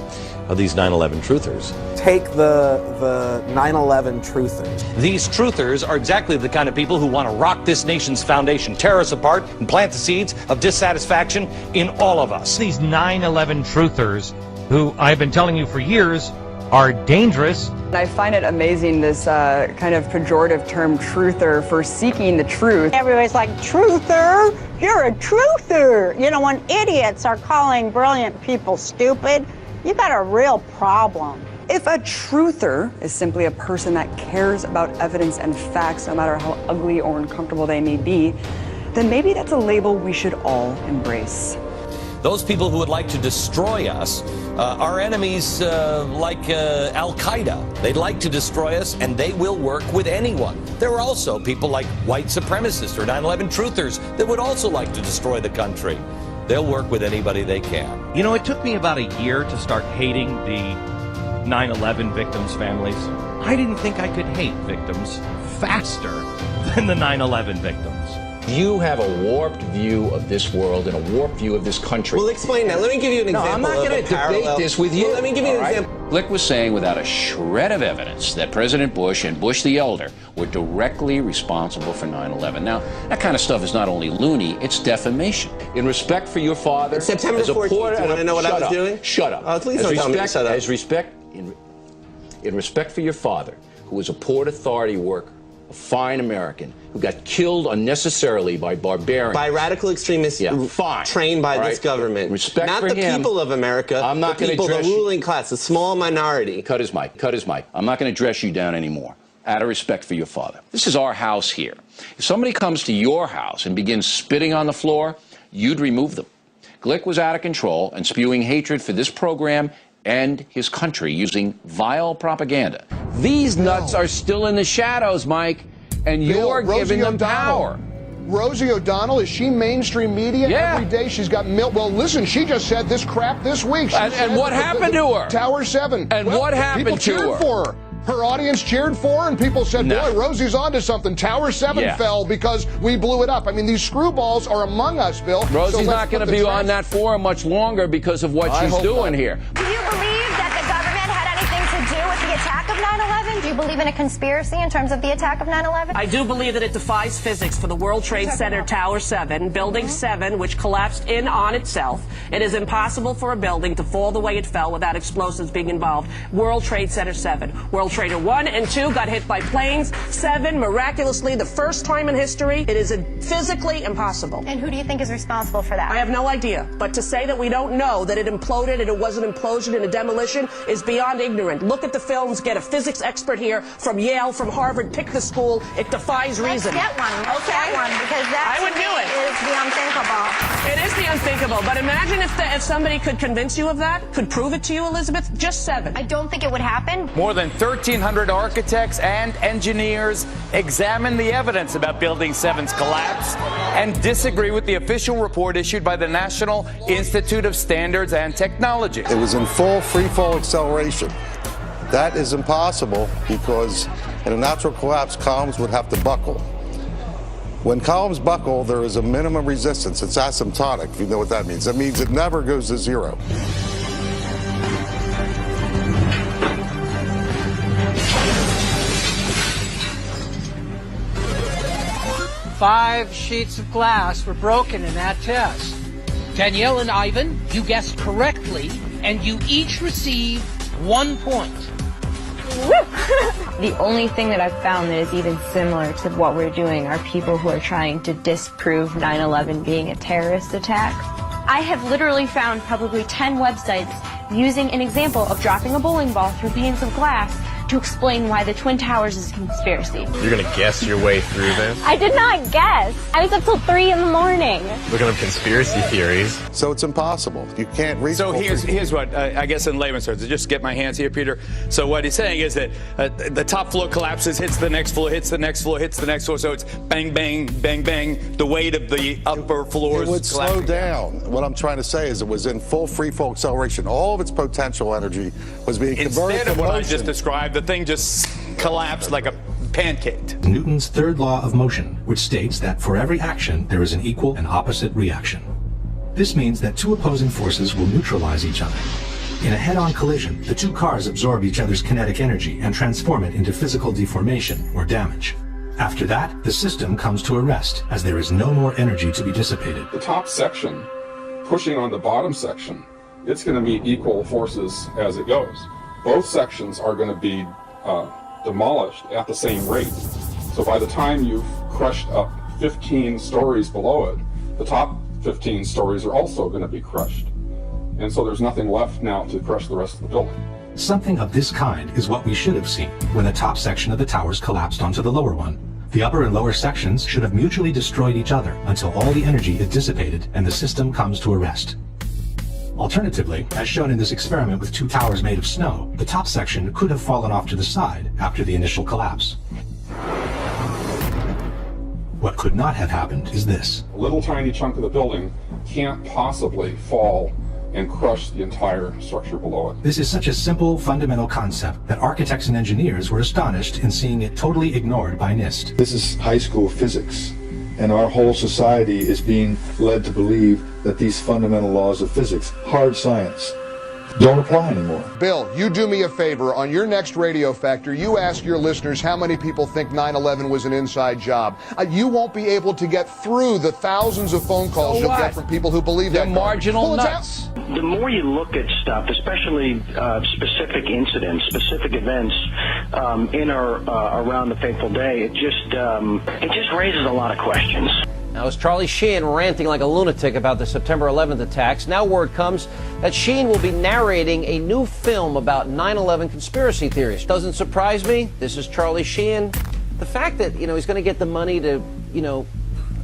are these 9/11 truthers. Take the 9/11 truthers. These truthers are exactly the kind of people who want to rock this nation's foundation, tear us apart, and plant the seeds of dissatisfaction in all of us. These 9/11 truthers, who I've been telling you for years, are dangerous. I find it amazing, this kind of pejorative term truther for seeking the truth. Everybody's like, truther? you're a truther. You know, when idiots are calling brilliant people stupid, you got a real problem. If a truther is simply a person that cares about evidence and facts, no matter how ugly or uncomfortable they may be, then maybe that's a label we should all embrace. Those people who would like to destroy us are enemies like Al-Qaeda. They'd like to destroy us, and they will work with anyone. There are also people like white supremacists or 9/11 truthers that would also like to destroy the country. They'll work with anybody they can. You know, it took me about a year to start hating the 9/11 victims' families. I didn't think I could hate victims faster than the 9/11 victims. You have a warped view of this world and a warped view of this country. Well, explain that. Let me give you an example. I'm not going to debate this with you. Well, let me give you an example. Glick was saying without a shred of evidence that President Bush and Bush the elder were directly responsible for 9/11. Now, that kind of stuff is not only loony, it's defamation. In respect for your father... It's September 14th. Do you want to know what I was doing? Shut up. Oh, please don't tell me to shut up. In respect for your father, who was a Port Authority worker, a fine American who got killed unnecessarily by barbarians. By radical extremists trained by this government. Respect not for the him. People of America, I'm not the going to people, dress the ruling class, the small minority. Cut his mic. Cut his mic. I'm not going to dress you down anymore. Out of respect for your father. This is our house here. If somebody comes to your house and begins spitting on the floor, you'd remove them. Glick was out of control and spewing hatred for this program and his country using vile propaganda. These nuts are still in the shadows, Mike, and you're giving them power. Rosie O'Donnell, is she mainstream media? Yeah. Every day she's got well, listen, she just said this crap this week. And what happened to her? Tower 7. And what happened to her? People cheered for her. Her audience cheered for her, and people said, boy, Rosie's onto something. Tower 7 fell because we blew it up. I mean, these screwballs are among us, Bill. Rosie's not going to be on that forum much longer because of what she's doing here. Do you believe that the government had anything to do with the attack of 9/11? Do you believe in a conspiracy in terms of the attack of 9/11? I do believe that it defies physics for the World Trade Center Tower 7, Building 7, which collapsed in on itself. It is impossible for a building to fall the way it fell without explosives being involved. World Trade Center 7. World Trader 1 and 2 got hit by planes. 7, miraculously, the first time in history, it is physically impossible. And who do you think is responsible for that? I have no idea. But to say that we don't know that it imploded and it was an implosion and a demolition is beyond ignorant. Look at the films, get a physics expert here from Yale, from Harvard, pick the school. It defies reason. Let's get one. Let's get one, because that I would do it. Is the unthinkable. It is the unthinkable. But imagine if somebody could convince you of that, could prove it to you, Elizabeth. Just 7. I don't think it would happen. More than 1,300 architects and engineers examined the evidence about Building 7's collapse and disagree with the official report issued by the National Institute of Standards and Technology. It was in full free-fall acceleration. That is impossible because in a natural collapse, columns would have to buckle. When columns buckle, there is a minimum resistance. It's asymptotic, if you know what that means. That means it never goes to zero. Five sheets of glass were broken in that test. Danielle and Ivan, you guessed correctly, and you each received 1 point. The only thing that I've found that is even similar to what we're doing are people who are trying to disprove 9/11 being a terrorist attack. I have literally found probably 10 websites using an example of dropping a bowling ball through panes of glass to explain why the Twin Towers is a conspiracy. You're gonna guess your way through this? I did not guess. I was up till 3 in the morning. Looking up conspiracy theories. So it's impossible. You can't reach. So here's what, I guess in layman's terms, just get my hands here, Peter. So what he's saying is that the top floor collapses, hits the next floor, hits the next floor, hits the next floor. So it's bang, bang, bang, bang. The weight of the upper floors. It would slow down. What I'm trying to say is it was in full free fall acceleration. All of its potential energy was being converted. Instead of what I just described, the thing just collapsed like a pancake. Newton's third law of motion, which states that for every action there is an equal and opposite reaction. This means that two opposing forces will neutralize each other. In a head-on collision, the two cars absorb each other's kinetic energy and transform it into physical deformation or damage. After that, the system comes to a rest, as there is no more energy to be dissipated. The top section, pushing on the bottom section, it's going to meet equal forces as it goes. Both sections are going to be demolished at the same rate. So by the time you've crushed up 15 stories below it, the top 15 stories are also going to be crushed. And so there's nothing left now to crush the rest of the building. Something of this kind is what we should have seen when the top section of the towers collapsed onto the lower one. The upper and lower sections should have mutually destroyed each other until all the energy is dissipated and the system comes to a rest. Alternatively, as shown in this experiment with 2 towers made of snow, the top section could have fallen off to the side after the initial collapse. What could not have happened is this. A little tiny chunk of the building can't possibly fall and crush the entire structure below it. This is such a simple, fundamental concept that architects and engineers were astonished in seeing it totally ignored by NIST. This is high school physics, and our whole society is being led to believe that these fundamental laws of physics, hard science, don't apply anymore. Bill, you do me a favor. On your next Radio Factor, you ask your listeners how many people think 9/11 was an inside job. You won't be able to get through the thousands of phone calls you'll get from people who believe that. They're marginal nuts. The more you look at stuff, especially specific incidents, specific events in or around the fateful day, it just raises a lot of questions. Now, as Charlie Sheen ranting like a lunatic about the September 11th attacks, now word comes that Sheen will be narrating a new film about 9/11 conspiracy theories. Doesn't surprise me. This is Charlie Sheen. The fact that, he's going to get the money to,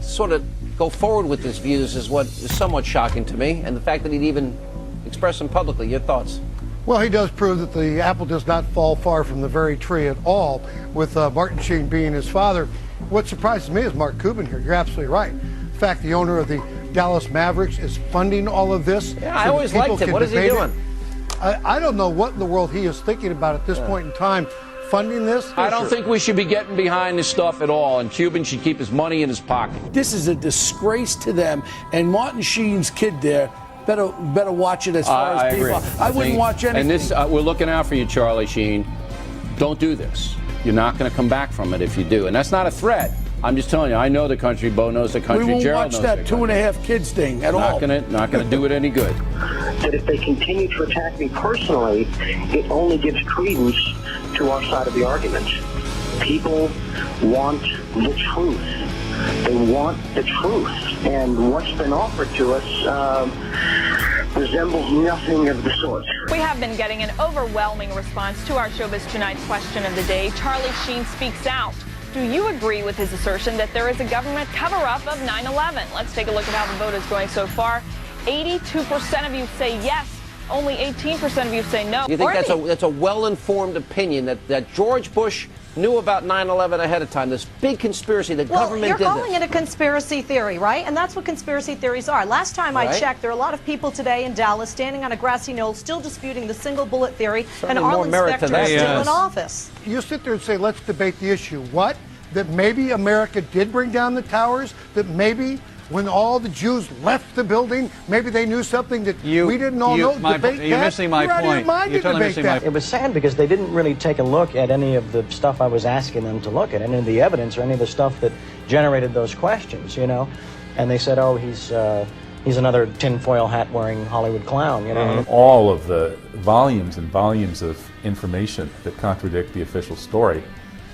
sort of go forward with his views is what is somewhat shocking to me. And the fact that he'd even express them publicly. Your thoughts? Well, he does prove that the apple does not fall far from the very tree at all, with Martin Sheen being his father. What surprises me is Mark Cuban here. You're absolutely right. In fact, the owner of the Dallas Mavericks is funding all of this. Yeah, I always liked him. What is he doing? I don't know what in the world he is thinking about at this point in time, funding this. I don't think we should be getting behind this stuff at all, and Cuban should keep his money in his pocket. This is a disgrace to them, and Martin Sheen's kid there better watch it as far as people. I wouldn't watch anything. And this, we're looking out for you, Charlie Sheen. Don't do this. You're not going to come back from it if you do. And that's not a threat. I'm just telling you, I know the country, Bo knows the country, Gerald knows the country. We won't watch that 2.5 kids thing at all. Not going to do it any good. That if they continue to attack me personally, it only gives credence to our side of the argument. People want the truth. They want the truth. And what's been offered to us resembles nothing of the sort. We have been getting an overwhelming response to our Showbiz Tonight question of the day. Charlie Sheen speaks out. Do you agree with his assertion that there is a government cover-up of 9/11? Let's take a look at how the vote is going so far. 82% of you say yes. Only 18% of you say no. Do you think that's a well-informed opinion that George Bush knew about 9/11 ahead of time? This big conspiracy, the government did this. You're calling it a conspiracy theory, right? And that's what conspiracy theories are. Last time I checked, there are a lot of people today in Dallas standing on a grassy knoll still disputing the single bullet theory, and Arlen Specter is still in office. You sit there and say, let's debate the issue. What? That maybe America did bring down the towers? That maybe when all the Jews left the building, maybe they knew something that we didn't all know? You're missing my point. You're totally missing my point. It was sad because they didn't really take a look at any of the stuff I was asking them to look at, any of the evidence or any of the stuff that generated those questions, And they said, oh, he's another tinfoil hat wearing Hollywood clown, All of the volumes and volumes of information that contradict the official story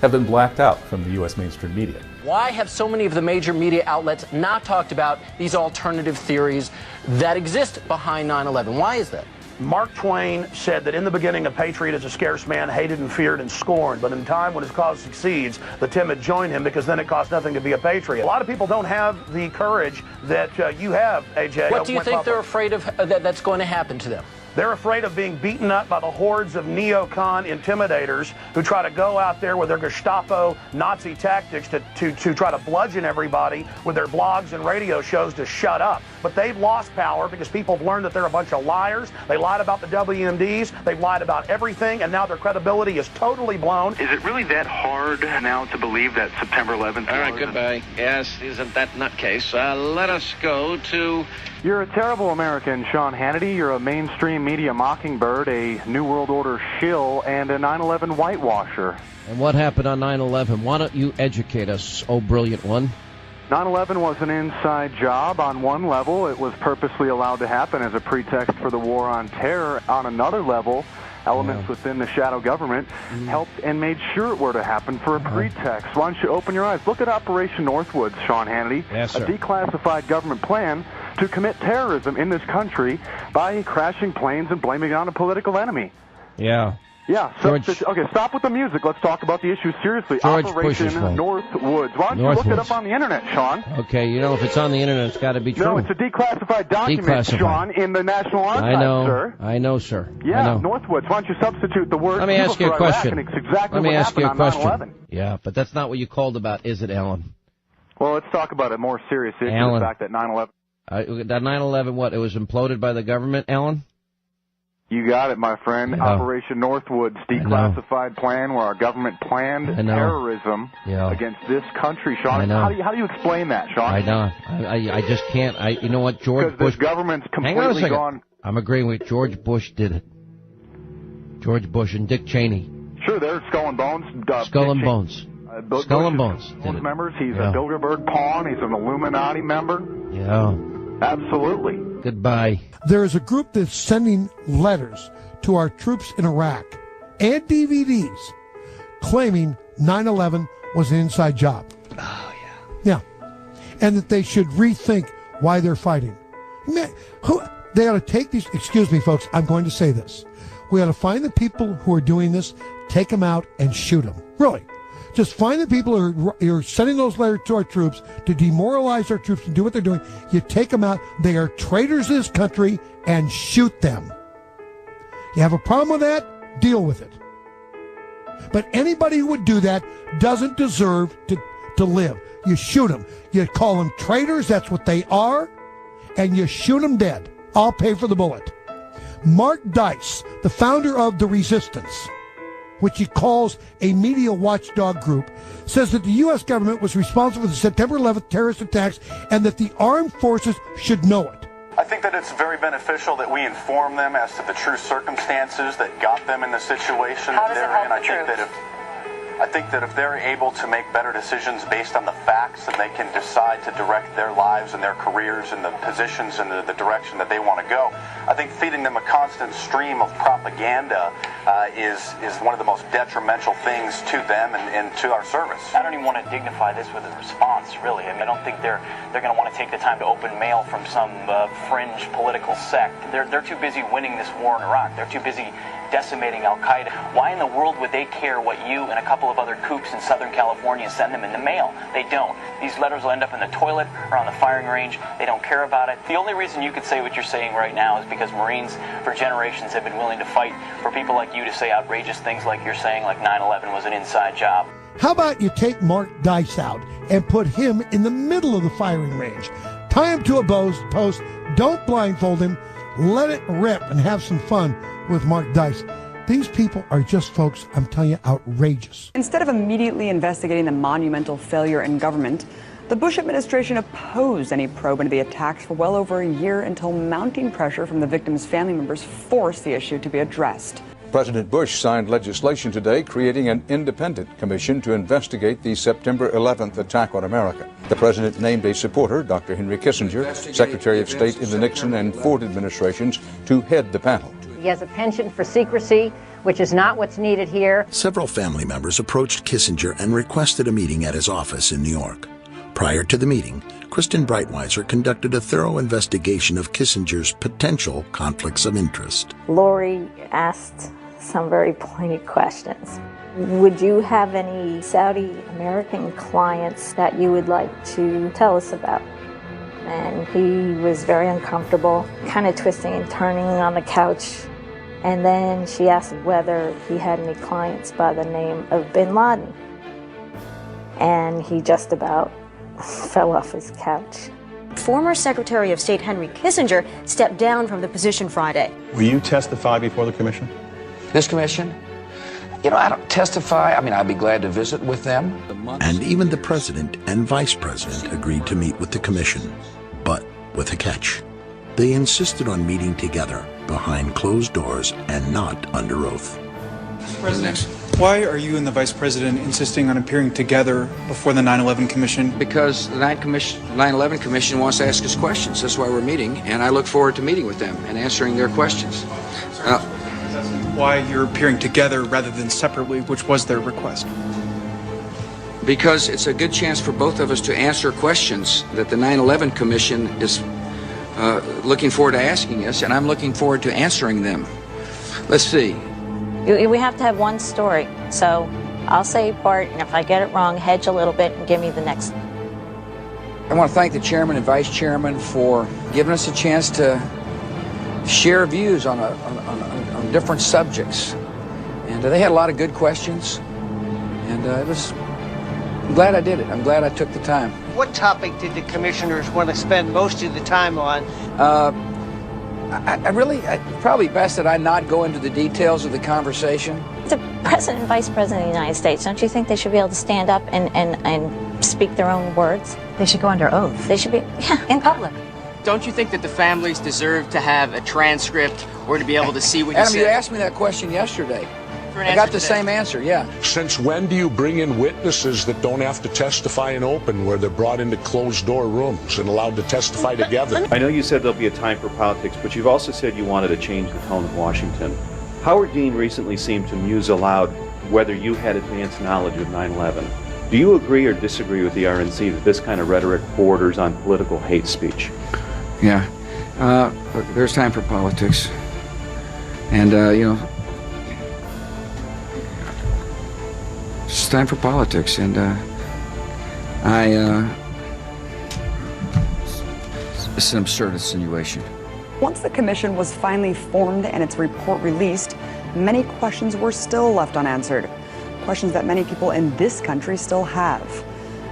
have been blacked out from the U.S. mainstream media. Why have so many of the major media outlets not talked about these alternative theories that exist behind 9/11? Why is that? Mark Twain said that in the beginning a patriot is a scarce man, hated and feared and scorned, but in time when his cause succeeds, the timid join him because then it costs nothing to be a patriot. A lot of people don't have the courage that you have, AJ. What do you think they're afraid of that's going to happen to them? They're afraid of being beaten up by the hordes of neocon intimidators who try to go out there with their Gestapo Nazi tactics to try to bludgeon everybody with their blogs and radio shows to shut up. But they've lost power because people have learned that they're a bunch of liars. They lied about the WMDs. They've lied about everything, and now their credibility is totally blown. Is it really that hard now to believe that September 11th? All right, goodbye. Yes, isn't that nutcase? Let us go to... You're a terrible American, Sean Hannity. You're a mainstream media mockingbird, a New World Order shill, and a 9/11 whitewasher. And what happened on 9/11? Why don't you educate us, oh brilliant one? 9/11 was an inside job. On one level, it was purposely allowed to happen as a pretext for the war on terror. On another level, elements within the shadow government helped and made sure it were to happen for a pretext. Why don't you open your eyes? Look at Operation Northwoods, Sean Hannity. Yes, sir. A declassified government plan to commit terrorism in this country by crashing planes and blaming it on a political enemy. Yeah. Yeah, so, okay, stop with the music. Let's talk about the issue seriously. George Operation Bush's fault. Northwoods. Why don't you look it up on the internet, Sean? Okay, you know, if it's on the internet, it's got to be true. No, it's a declassified document, Declassified. Sean, in the National Archives, sir. I know, sir. Yeah, I know. Northwoods. Why don't you substitute the word Let me ask you a question. Iraq, and it's exactly Let me what ask you a happened on question. 9/11. Yeah, but that's not what you called about, is it, Alan? Well, let's talk about a more serious issue, Alan. the fact that 9/11... That 9/11, what, it was imploded by the government, Alan? You got it, my friend. Yeah. Operation Northwoods, declassified plan where our government planned terrorism against this country, Sean. How do you explain that, Sean? I know. I just can't. You know what, George Bush... Because the government's Hang on a completely second. gone... I'm agreeing with George Bush did it. George Bush and Dick Cheney. Sure, they're Skull and Bones. Skull and Bones. Skull and Bones did Bones it. members. He's a Bilderberg pawn. He's an Illuminati member. Yeah. Absolutely. Goodbye. There is a group that's sending letters to our troops in Iraq and DVDs claiming 9/11 was an inside job. Oh, yeah. Yeah. And that they should rethink why they're fighting. Man, they ought to take these... Excuse me, folks. I'm going to say this. We ought to find the people who are doing this, take them out, and shoot them. Really. Just find the people who are sending those letters to our troops to demoralize our troops and do what they're doing. You take them out. They are traitors to this country, and shoot them. You have a problem with that? Deal with it. But anybody who would do that doesn't deserve to live. You shoot them. You call them traitors. That's what they are. And you shoot them dead. I'll pay for the bullet. Mark Dice, the founder of The Resistance, which he calls a media watchdog group, says that the U.S. government was responsible for the September 11th terrorist attacks and that the armed forces should know it. I think that it's very beneficial that we inform them as to the true circumstances that got them in the situation that they're in. I think that if they're able to make better decisions based on the facts, and they can decide to direct their lives and their careers and the positions and the direction that they want to go, I think feeding them a constant stream of propaganda is one of the most detrimental things to them and to our service. I don't even want to dignify this with a response, really. I mean, I don't think they're going to want to take the time to open mail from some fringe political sect. They're too busy winning this war in Iraq. They're too busy decimating Al-Qaeda. Why in the world would they care what you and a couple of other kooks in Southern California send them in the mail? They don't. These letters will end up in the toilet or on the firing range. They don't care about it. The only reason you could say what you're saying right now is because Marines for generations have been willing to fight for people like you to say outrageous things like you're saying, like 9/11 was an inside job. How about you take Mark Dice out and put him in the middle of the firing range? Tie him to a post, don't blindfold him, let it rip and have some fun with Mark Dice. These people are just, folks, I'm telling you, outrageous. Instead of immediately investigating the monumental failure in government, the Bush administration opposed any probe into the attacks for well over a year until mounting pressure from the victims' family members forced the issue to be addressed. President Bush signed legislation today creating an independent commission to investigate the September 11th attack on America. The president named a supporter, Dr. Henry Kissinger, Secretary of State in the Nixon and Ford administrations, to head the panel. He has a penchant for secrecy, which is not what's needed here. Several family members approached Kissinger and requested a meeting at his office in New York. Prior to the meeting, Kristen Breitweiser conducted a thorough investigation of Kissinger's potential conflicts of interest. Lori asked some very pointed questions. Would you have any Saudi American clients that you would like to tell us about? And he was very uncomfortable, kind of twisting and turning on the couch. And then she asked whether he had any clients by the name of Bin Laden. And he just about fell off his couch. Former Secretary of State Henry Kissinger stepped down from the position Friday. Will you testify before the commission? This commission? You know, I don't testify. I mean, I'd be glad to visit with them. And even the president and vice president agreed to meet with the commission, but with a catch. They insisted on meeting together behind closed doors and not under oath. President, why are you and the Vice President insisting on appearing together before the 9/11 Commission? Because the 9/11 Commission wants to ask us questions. That's why we're meeting, and I look forward to meeting with them and answering their questions. Why you're appearing together rather than separately, which was their request? Because it's a good chance for both of us to answer questions that the 9/11 Commission is looking forward to asking us, and I'm looking forward to answering them. Let's see. We have to have one story, so I'll say part, and if I get it wrong, hedge a little bit and give me the next. I want to thank the chairman and vice chairman for giving us a chance to share views on different subjects. And they had a lot of good questions, and I'm glad I did it. I'm glad I took the time. What topic did the commissioners want to spend most of the time on? Probably best that I not go into the details of the conversation. The President and Vice President of the United States, don't you think they should be able to stand up and speak their own words? They should go under oath. They should be, in public. Don't you think that the families deserve to have a transcript or to be able to see what you Adam, said? you asked me that question yesterday. I got the same answer, yeah. Since when do you bring in witnesses that don't have to testify in open, where they're brought into closed-door rooms and allowed to testify together? I know you said there'll be a time for politics, but you've also said you wanted to change the tone of Washington. Howard Dean recently seemed to muse aloud whether you had advanced knowledge of 9/11. Do you agree or disagree with the RNC that this kind of rhetoric borders on political hate speech? Yeah. Look, there's time for politics. And, it's time for politics, and it's an absurd insinuation. Once the commission was finally formed and its report released, many questions were still left unanswered. Questions that many people in this country still have.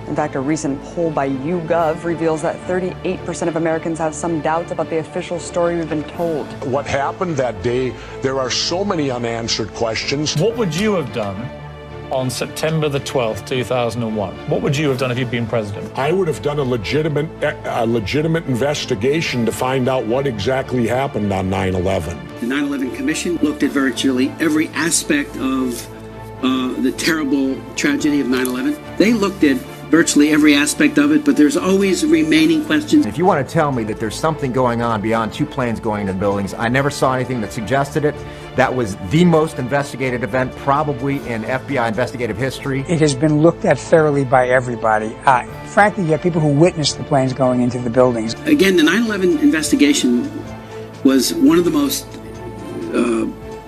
In fact, a recent poll by YouGov reveals that 38% of Americans have some doubts about the official story we've been told. What happened that day, there are so many unanswered questions. What would you have done on September the 12th, 2001? What would you have done if you'd been president? I would have done a legitimate investigation to find out what exactly happened on 9/11. The 9/11 Commission looked at virtually every aspect of the terrible tragedy of 9/11. They looked at virtually every aspect of it, but there's always remaining questions. If you want to tell me that there's something going on beyond two planes going into buildings, I never saw anything that suggested it. That was the most investigated event probably in FBI investigative history. It has been looked at thoroughly by everybody. Frankly, you have people who witnessed the planes going into the buildings. Again, the 9/11 investigation was one of the most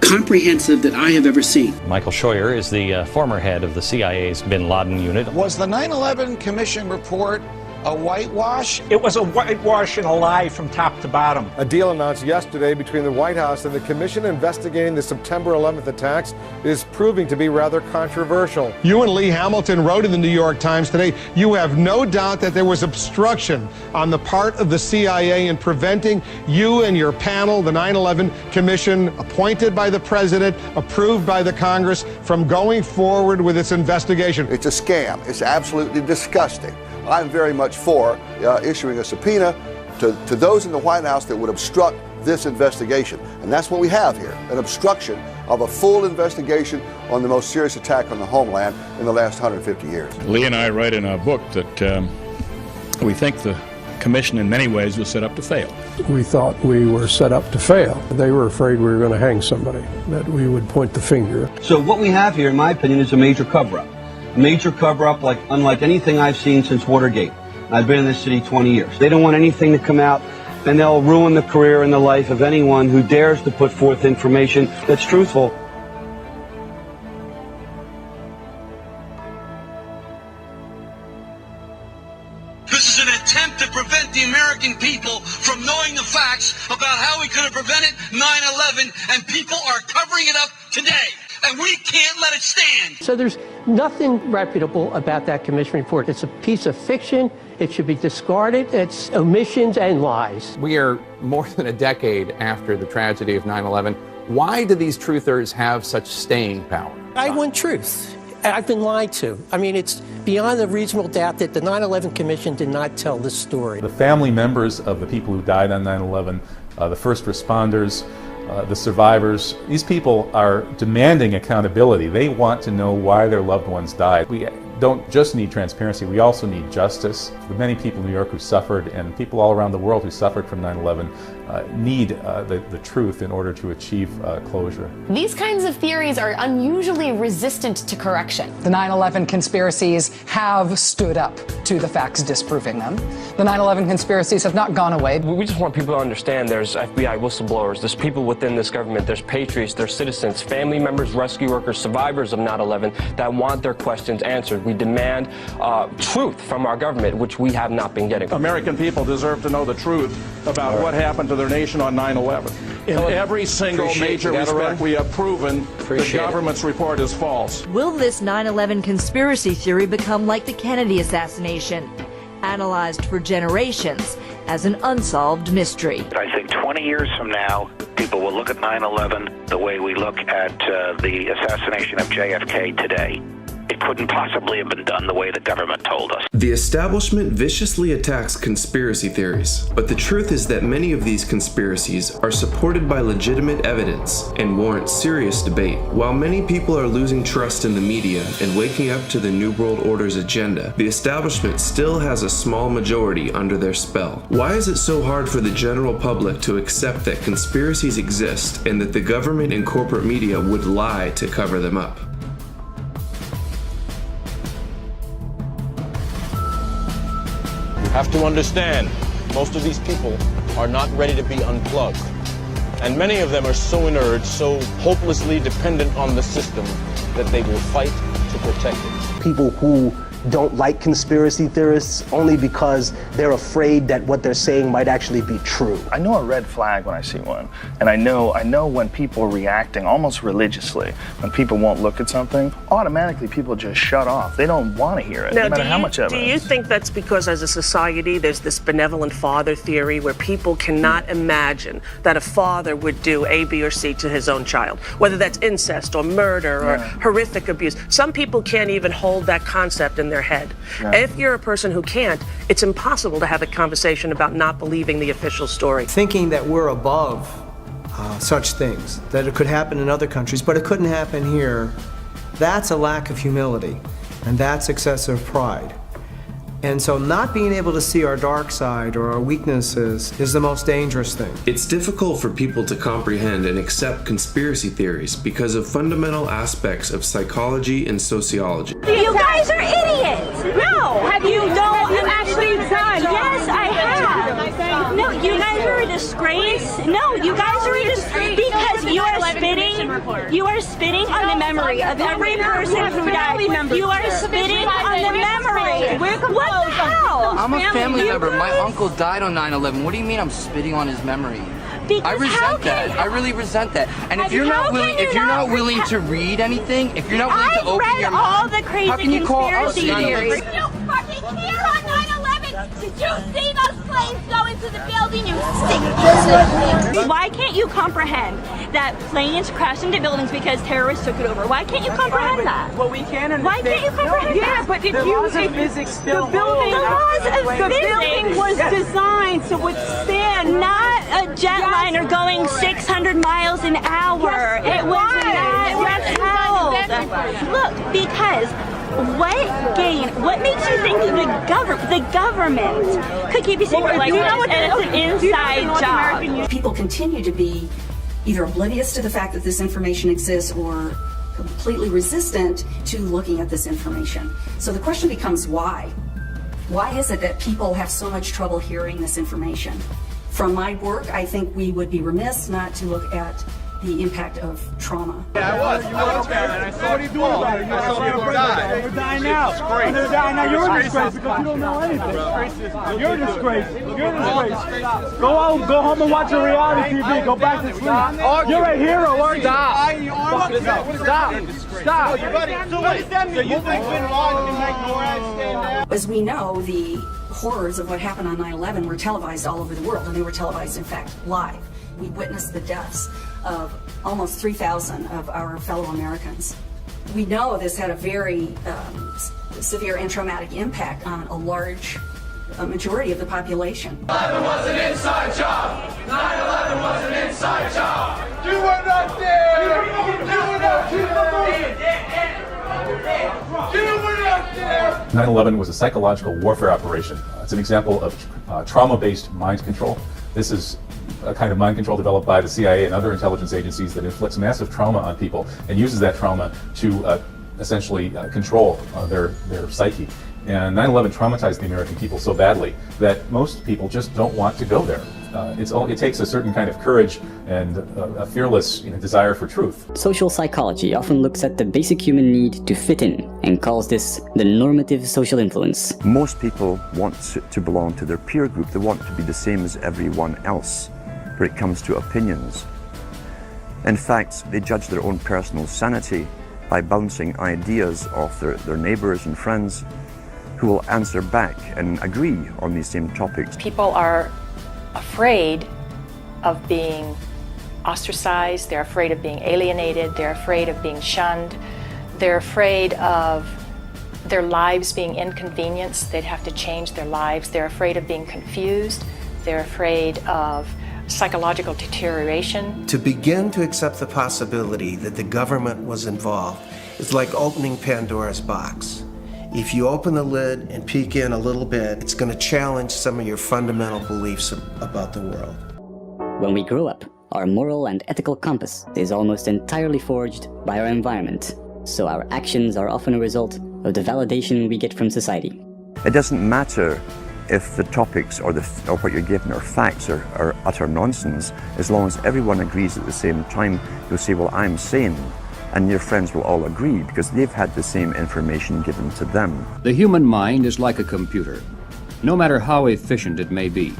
comprehensive that I have ever seen. Michael Scheuer is the former head of the CIA's Bin Laden unit. Was the 9/11 Commission report a whitewash? It was a whitewash and a lie from top to bottom. A deal announced yesterday between the White House and the commission investigating the September 11th attacks is proving to be rather controversial. You and Lee Hamilton wrote in the New York Times today, you have no doubt that there was obstruction on the part of the CIA in preventing you and your panel, the 9/11 Commission, appointed by the President, approved by the Congress, from going forward with its investigation. It's a scam. It's absolutely disgusting. I'm very much for issuing a subpoena to those in the White House that would obstruct this investigation. And that's what we have here, an obstruction of a full investigation on the most serious attack on the homeland in the last 150 years. Lee and I write in our book that we think the commission in many ways was set up to fail. We thought we were set up to fail. They were afraid we were going to hang somebody, that we would point the finger. So what we have here, in my opinion, is a major cover-up. A major cover-up unlike anything I've seen since Watergate. I've been in this city 20 years. They don't want anything to come out, and they'll ruin the career and the life of anyone who dares to put forth information that's truthful. This is an attempt to prevent the American people from knowing the facts about how we could have prevented 9/11, and people are covering it up today. And we can't let it stand. So there's nothing reputable about that commission report. It's a piece of fiction. It should be discarded. It's omissions and lies. We are more than a decade after the tragedy of 9/11. Why do these truthers have such staying power? I want truth. I've been lied to. I mean, it's beyond a reasonable doubt that the 9/11 Commission did not tell this story. The family members of the people who died on 9/11, the first responders, the survivors. These people are demanding accountability. They want to know why their loved ones died. We don't just need transparency, we also need justice. The many people in New York who suffered and people all around the world who suffered from 9/11 need the truth in order to achieve closure. These kinds of theories are unusually resistant to correction. The 9/11 conspiracies have stood up to the facts disproving them. The 9/11 conspiracies have not gone away. We just want people to understand there's FBI whistleblowers, there's people within this government, there's patriots, there's citizens, family members, rescue workers, survivors of 9/11 that want their questions answered. We demand truth from our government, which we have not been getting. American people deserve to know the truth about what happened to their nation on 9/11. In every single major respect, we have proven the government's report is false. Will this 9/11 conspiracy theory become like the Kennedy assassination, analyzed for generations as an unsolved mystery? I think 20 years from now, people will look at 9/11 the way we look at the assassination of JFK today. It couldn't possibly have been done the way the government told us. The establishment viciously attacks conspiracy theories, but the truth is that many of these conspiracies are supported by legitimate evidence and warrant serious debate. While many people are losing trust in the media and waking up to the New World Order's agenda, the establishment still has a small majority under their spell. Why is it so hard for the general public to accept that conspiracies exist and that the government and corporate media would lie to cover them up? Have to understand, most of these people are not ready to be unplugged. And many of them are so inert, so hopelessly dependent on the system that they will fight to protect it. People who don't like conspiracy theorists only because they're afraid that what they're saying might actually be true. I know a red flag when I see one, and I know when people are reacting almost religiously. When people won't look at something, automatically people just shut off. They don't want to hear it, no matter how much evidence. Do you think that's because as a society there's this benevolent father theory where people cannot imagine that a father would do A, B, or C to his own child, whether that's incest or murder or horrific abuse? Some people can't even hold that concept in their head. Yeah. If you're a person who can't, it's impossible to have a conversation about not believing the official story. Thinking that we're above such things, that it could happen in other countries, but it couldn't happen here, that's a lack of humility, and that's excessive pride. And so not being able to see our dark side or our weaknesses is the most dangerous thing. It's difficult for people to comprehend and accept conspiracy theories because of fundamental aspects of psychology and sociology. You guys are idiots! No! Have you actually done? Yes, I have. No, you guys are a disgrace. No, you guys are a disgrace because you are spitting on the memory of every person who died. You are spitting on the memory. What the hell? I'm a family member. My uncle died on 9/11. What do you mean I'm spitting on his memory? Because I resent that. I really resent that. And if you're not willing to read anything, if you're not willing to open your mouth, all the crazy how can you call us theories? idiots? You fucking here on 9/11? Did you see those planes go into the building? You stink. Why can't you comprehend that planes crashed into buildings because terrorists took it over? Why can't you comprehend that? Well, we can understand. Why can't you comprehend that? Yeah, but if the laws of physics still the building was designed to withstand not a jetliner going 600 miles an hour. It was not held. Look, because what makes you think that the government could keep you secret like this and it's an inside job? People continue to be either oblivious to the fact that this information exists or completely resistant to looking at this information. So the question becomes why? Why is it that people have so much trouble hearing this information? From my work, I think we would be remiss not to look at the impact of trauma. Yeah, I was. I saw what are you doing about it? I saw people die. They're dying now. They're dying now. You're a disgrace because you don't know anything. You're a disgrace. You're a disgrace. Go out, go home and watch a reality TV. Go back to sleep. You're a hero, aren't you? Stop. So what does that mean? So you think Bin Laden can make NORAD stand out? As we know, the horrors of what happened on 9/11 were televised all over the world, and they were televised, in fact, live. We witnessed the deaths of almost 3,000 of our fellow Americans. We know this had a very severe and traumatic impact on a large majority of the population. 9/11 was an inside job. 9/11 was an inside job. You were not there! You were not there! 9/11 was a psychological warfare operation. It's an example of trauma-based mind control. This is a kind of mind control developed by the CIA and other intelligence agencies that inflicts massive trauma on people and uses that trauma to essentially control their psyche. And 9/11 traumatized the American people so badly that most people just don't want to go there. It takes a certain kind of courage and a fearless desire for truth. Social psychology often looks at the basic human need to fit in and calls this the normative social influence. Most people want to belong to their peer group. They want to be the same as everyone else when it comes to opinions. In fact, they judge their own personal sanity by bouncing ideas off their neighbors and friends who will answer back and agree on these same topics. People are afraid of being ostracized, they're afraid of being alienated, they're afraid of being shunned, they're afraid of their lives being inconvenienced, they'd have to change their lives, they're afraid of being confused, they're afraid of psychological deterioration. To begin to accept the possibility that the government was involved is like opening Pandora's box. If you open the lid and peek in a little bit, it's going to challenge some of your fundamental beliefs about the world. When we grow up, our moral and ethical compass is almost entirely forged by our environment, so our actions are often a result of the validation we get from society. It doesn't matter if the topics or what you're given are facts or utter nonsense, as long as everyone agrees at the same time. You'll say, well, I'm sane. And your friends will all agree because they've had the same information given to them. The human mind is like a computer. No matter how efficient it may be,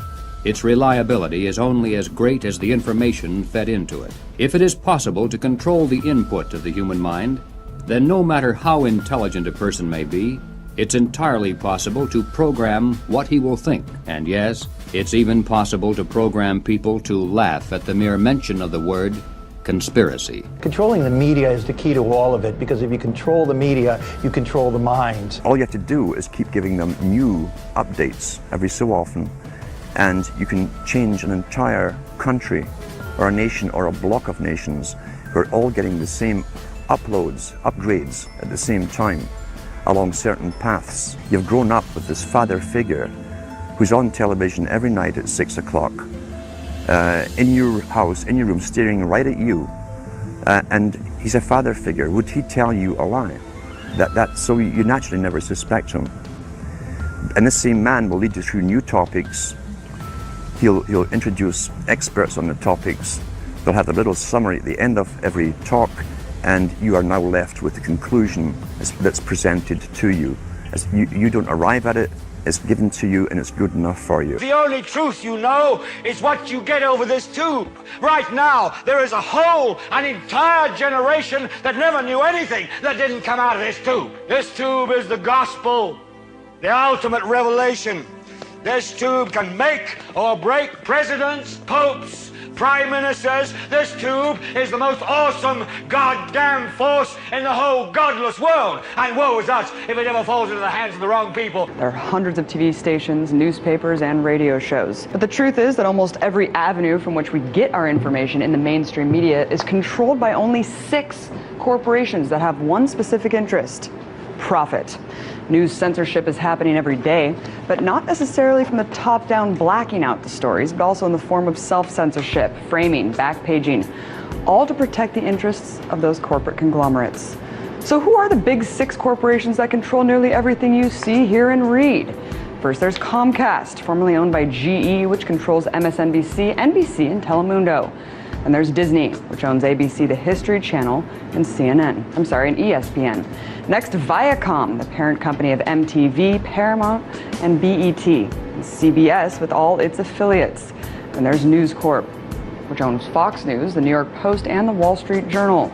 its reliability is only as great as the information fed into it. If it is possible to control the input of the human mind, then no matter how intelligent a person may be, it's entirely possible to program what he will think. And yes, it's even possible to program people to laugh at the mere mention of the word conspiracy. Controlling the media is the key to all of it, because if you control the media, you control the minds. All you have to do is keep giving them new updates every so often, and you can change an entire country or a nation or a block of nations who are all getting the same upgrades at the same time along certain paths. You've grown up with this father figure who's on television every night at 6 o'clock. In your house, in your room, staring right at you, and he's a father figure. Would he tell you a lie? So you naturally never suspect him. And this same man will lead you through new topics. He'll introduce experts on the topics. They'll have a little summary at the end of every talk, and you are now left with the conclusion that's presented to you. You don't arrive at it. It's given to you and it's good enough for you. The only truth you know is what you get over this tube. Right now, there is an entire generation that never knew anything that didn't come out of this tube. This tube is the gospel, the ultimate revelation. This tube can make or break presidents, popes, prime ministers. This tube is the most awesome goddamn force in the whole godless world. And woe is us if it ever falls into the hands of the wrong people. There are hundreds of TV stations, newspapers, and radio shows. But the truth is that almost every avenue from which we get our information in the mainstream media is controlled by only 6 corporations that have one specific interest: profit. News censorship is happening every day, but not necessarily from the top down blacking out the stories, but also in the form of self-censorship, framing, backpaging, all to protect the interests of those corporate conglomerates. So who are the big 6 corporations that control nearly everything you see, hear, and read? First, there's Comcast, formerly owned by GE, which controls MSNBC, NBC, and Telemundo. And there's Disney, which owns ABC, the History Channel, and and ESPN. Next, Viacom, the parent company of MTV, Paramount, and BET. And CBS with all its affiliates. And there's News Corp, which owns Fox News, the New York Post, and the Wall Street Journal.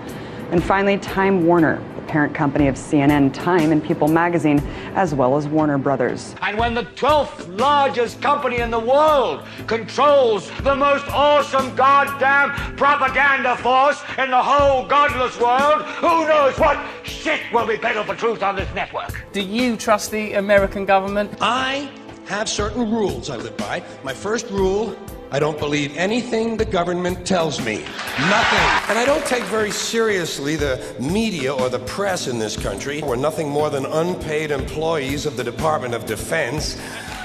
And finally, Time Warner, the parent company of CNN, Time, and People magazine, as well as Warner Brothers. And when the 12th largest company in the world controls the most awesome goddamn propaganda force in the whole godless world, who knows what shit will be peddled for truth on this network? Do you trust the American government? I have certain rules I live by. My first rule I don't believe anything the government tells me. Nothing. And I don't take very seriously the media or the press in this country. We're nothing more than unpaid employees of the Department of Defense,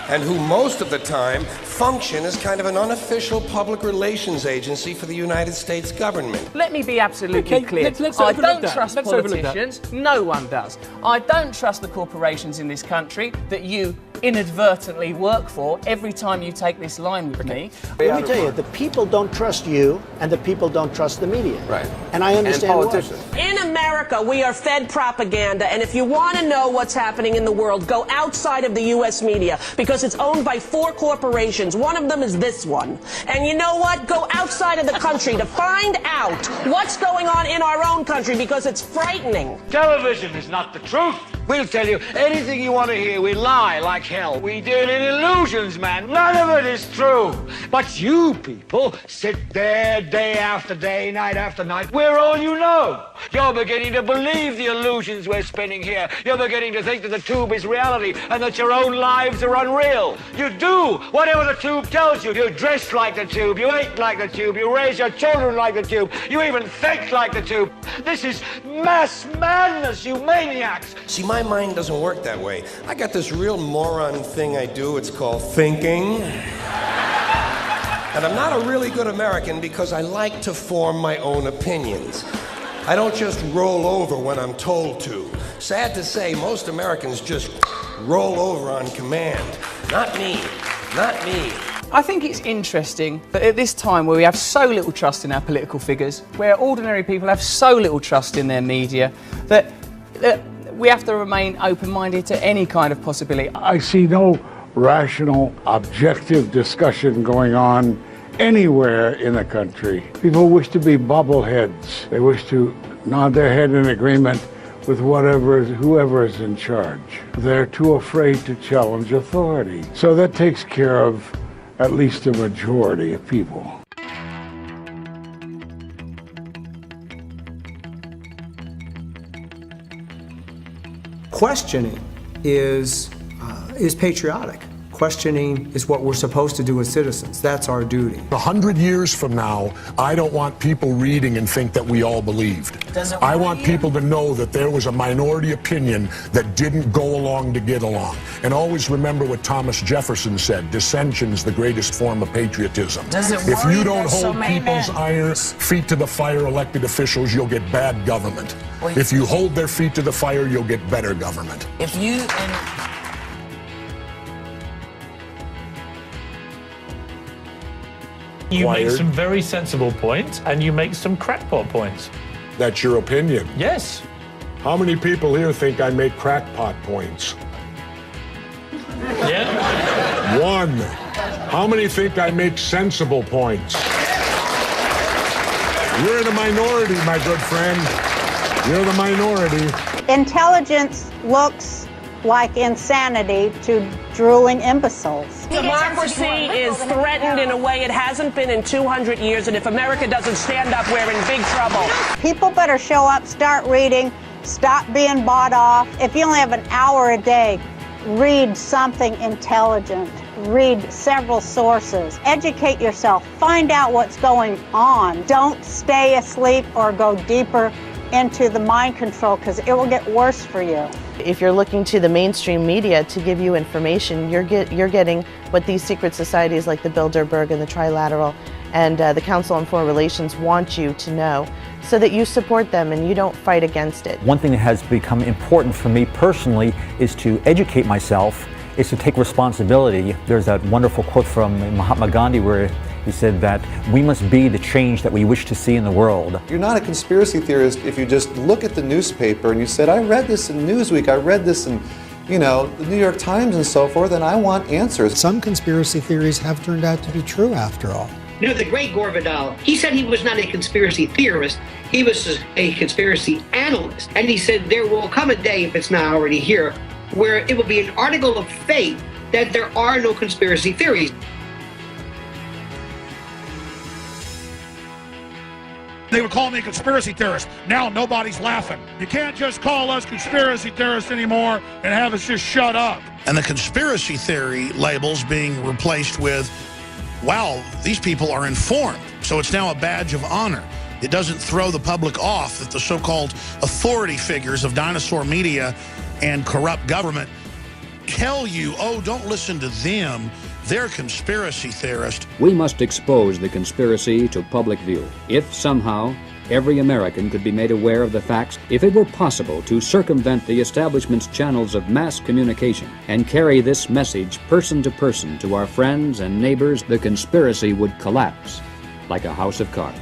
and who most of the time function as kind of an unofficial public relations agency for the United States government. Let me be absolutely clear. I don't trust politicians. No one does. I don't trust the corporations in this country that you inadvertently work for every time you take this line with me. Let me tell you, the people don't trust you, and the people don't trust the media. Right. And I understand and politicians. In America, we are fed propaganda, and if you want to know what's happening in the world, go outside of the U.S. media, because it's owned by 4 corporations. One of them is this one. And you know what? Go outside of the country to find out what's going on in our own country, because it's frightening. Television is not the truth. We'll tell you anything you want to hear. We lie like hell. We deal in illusions, man. None of it is true. But you people sit there day after day, night after night. We're all you know. You're beginning to believe the illusions we're spinning here. You're beginning to think that the tube is reality and that your own lives are unreal. You do whatever the tube tells you. You dress like the tube. You eat like the tube. You raise your children like the tube. You even think like the tube. This is mass madness, you maniacs. See, my mind doesn't work that way. I got this real moron thing I do. It's called thinking. And I'm not a really good American because I like to form my own opinions. I don't just roll over when I'm told to. Sad to say, most Americans just roll over on command. Not me. Not me. I think it's interesting that at this time where we have so little trust in our political figures, where ordinary people have so little trust in their media, that we have to remain open-minded to any kind of possibility. I see no rational, objective discussion going on anywhere in the country. People wish to be bubbleheads. They wish to nod their head in agreement with whoever is in charge. They're too afraid to challenge authority. So that takes care of at least a majority of people. Questioning is patriotic. Questioning is what we're supposed to do as citizens. That's our duty. 100 years from now, I don't want people reading and think that we all believed. I want people to know that there was a minority opinion that didn't go along to get along. And always remember what Thomas Jefferson said, dissension's the greatest form of patriotism. If you don't hold people's feet to the fire, elected officials, you'll get bad government. If you hold their feet to the fire, you'll get better government. If you You make some very sensible points, and you make some crackpot points. That's your opinion? Yes. How many people here think I make crackpot points? Yeah. 1. How many think I make sensible points? You're in a minority, my good friend. You're the minority. Intelligence looks like insanity to drooling imbeciles. Democracy is threatened in a way it hasn't been in 200 years, and if America doesn't stand up, we're in big trouble. People better show up, start reading, stop being bought off. If you only have an hour a day, read something intelligent. Read several sources. Educate yourself. Find out what's going on. Don't stay asleep or go deeper into the mind control, because it will get worse for you. If you're looking to the mainstream media to give you information, you're getting what these secret societies like the Bilderberg and the Trilateral and the Council on Foreign Relations want you to know, so that you support them and you don't fight against it. One thing that has become important for me personally is to educate myself, is to take responsibility. There's that wonderful quote from Mahatma Gandhi where he said that we must be the change that we wish to see in the world. You're not a conspiracy theorist if you just look at the newspaper and you said, I read this in Newsweek, I read this in, the New York Times and so forth, and I want answers. Some conspiracy theories have turned out to be true after all. The great Gore Vidal, he said he was not a conspiracy theorist, he was a conspiracy analyst. And he said there will come a day, if it's not already here, where it will be an article of faith that there are no conspiracy theories. They would call me a conspiracy theorist. Now nobody's laughing. You can't just call us conspiracy theorists anymore and have us just shut up. And the conspiracy theory labels being replaced with wow, these people are informed. So it's now a badge of honor. It doesn't throw the public off that the so-called authority figures of dinosaur media and corrupt government tell you, oh, don't listen to them. They're conspiracy theorists. We must expose the conspiracy to public view. If somehow every American could be made aware of the facts, if it were possible to circumvent the establishment's channels of mass communication and carry this message person to our friends and neighbors, the conspiracy would collapse like a house of cards.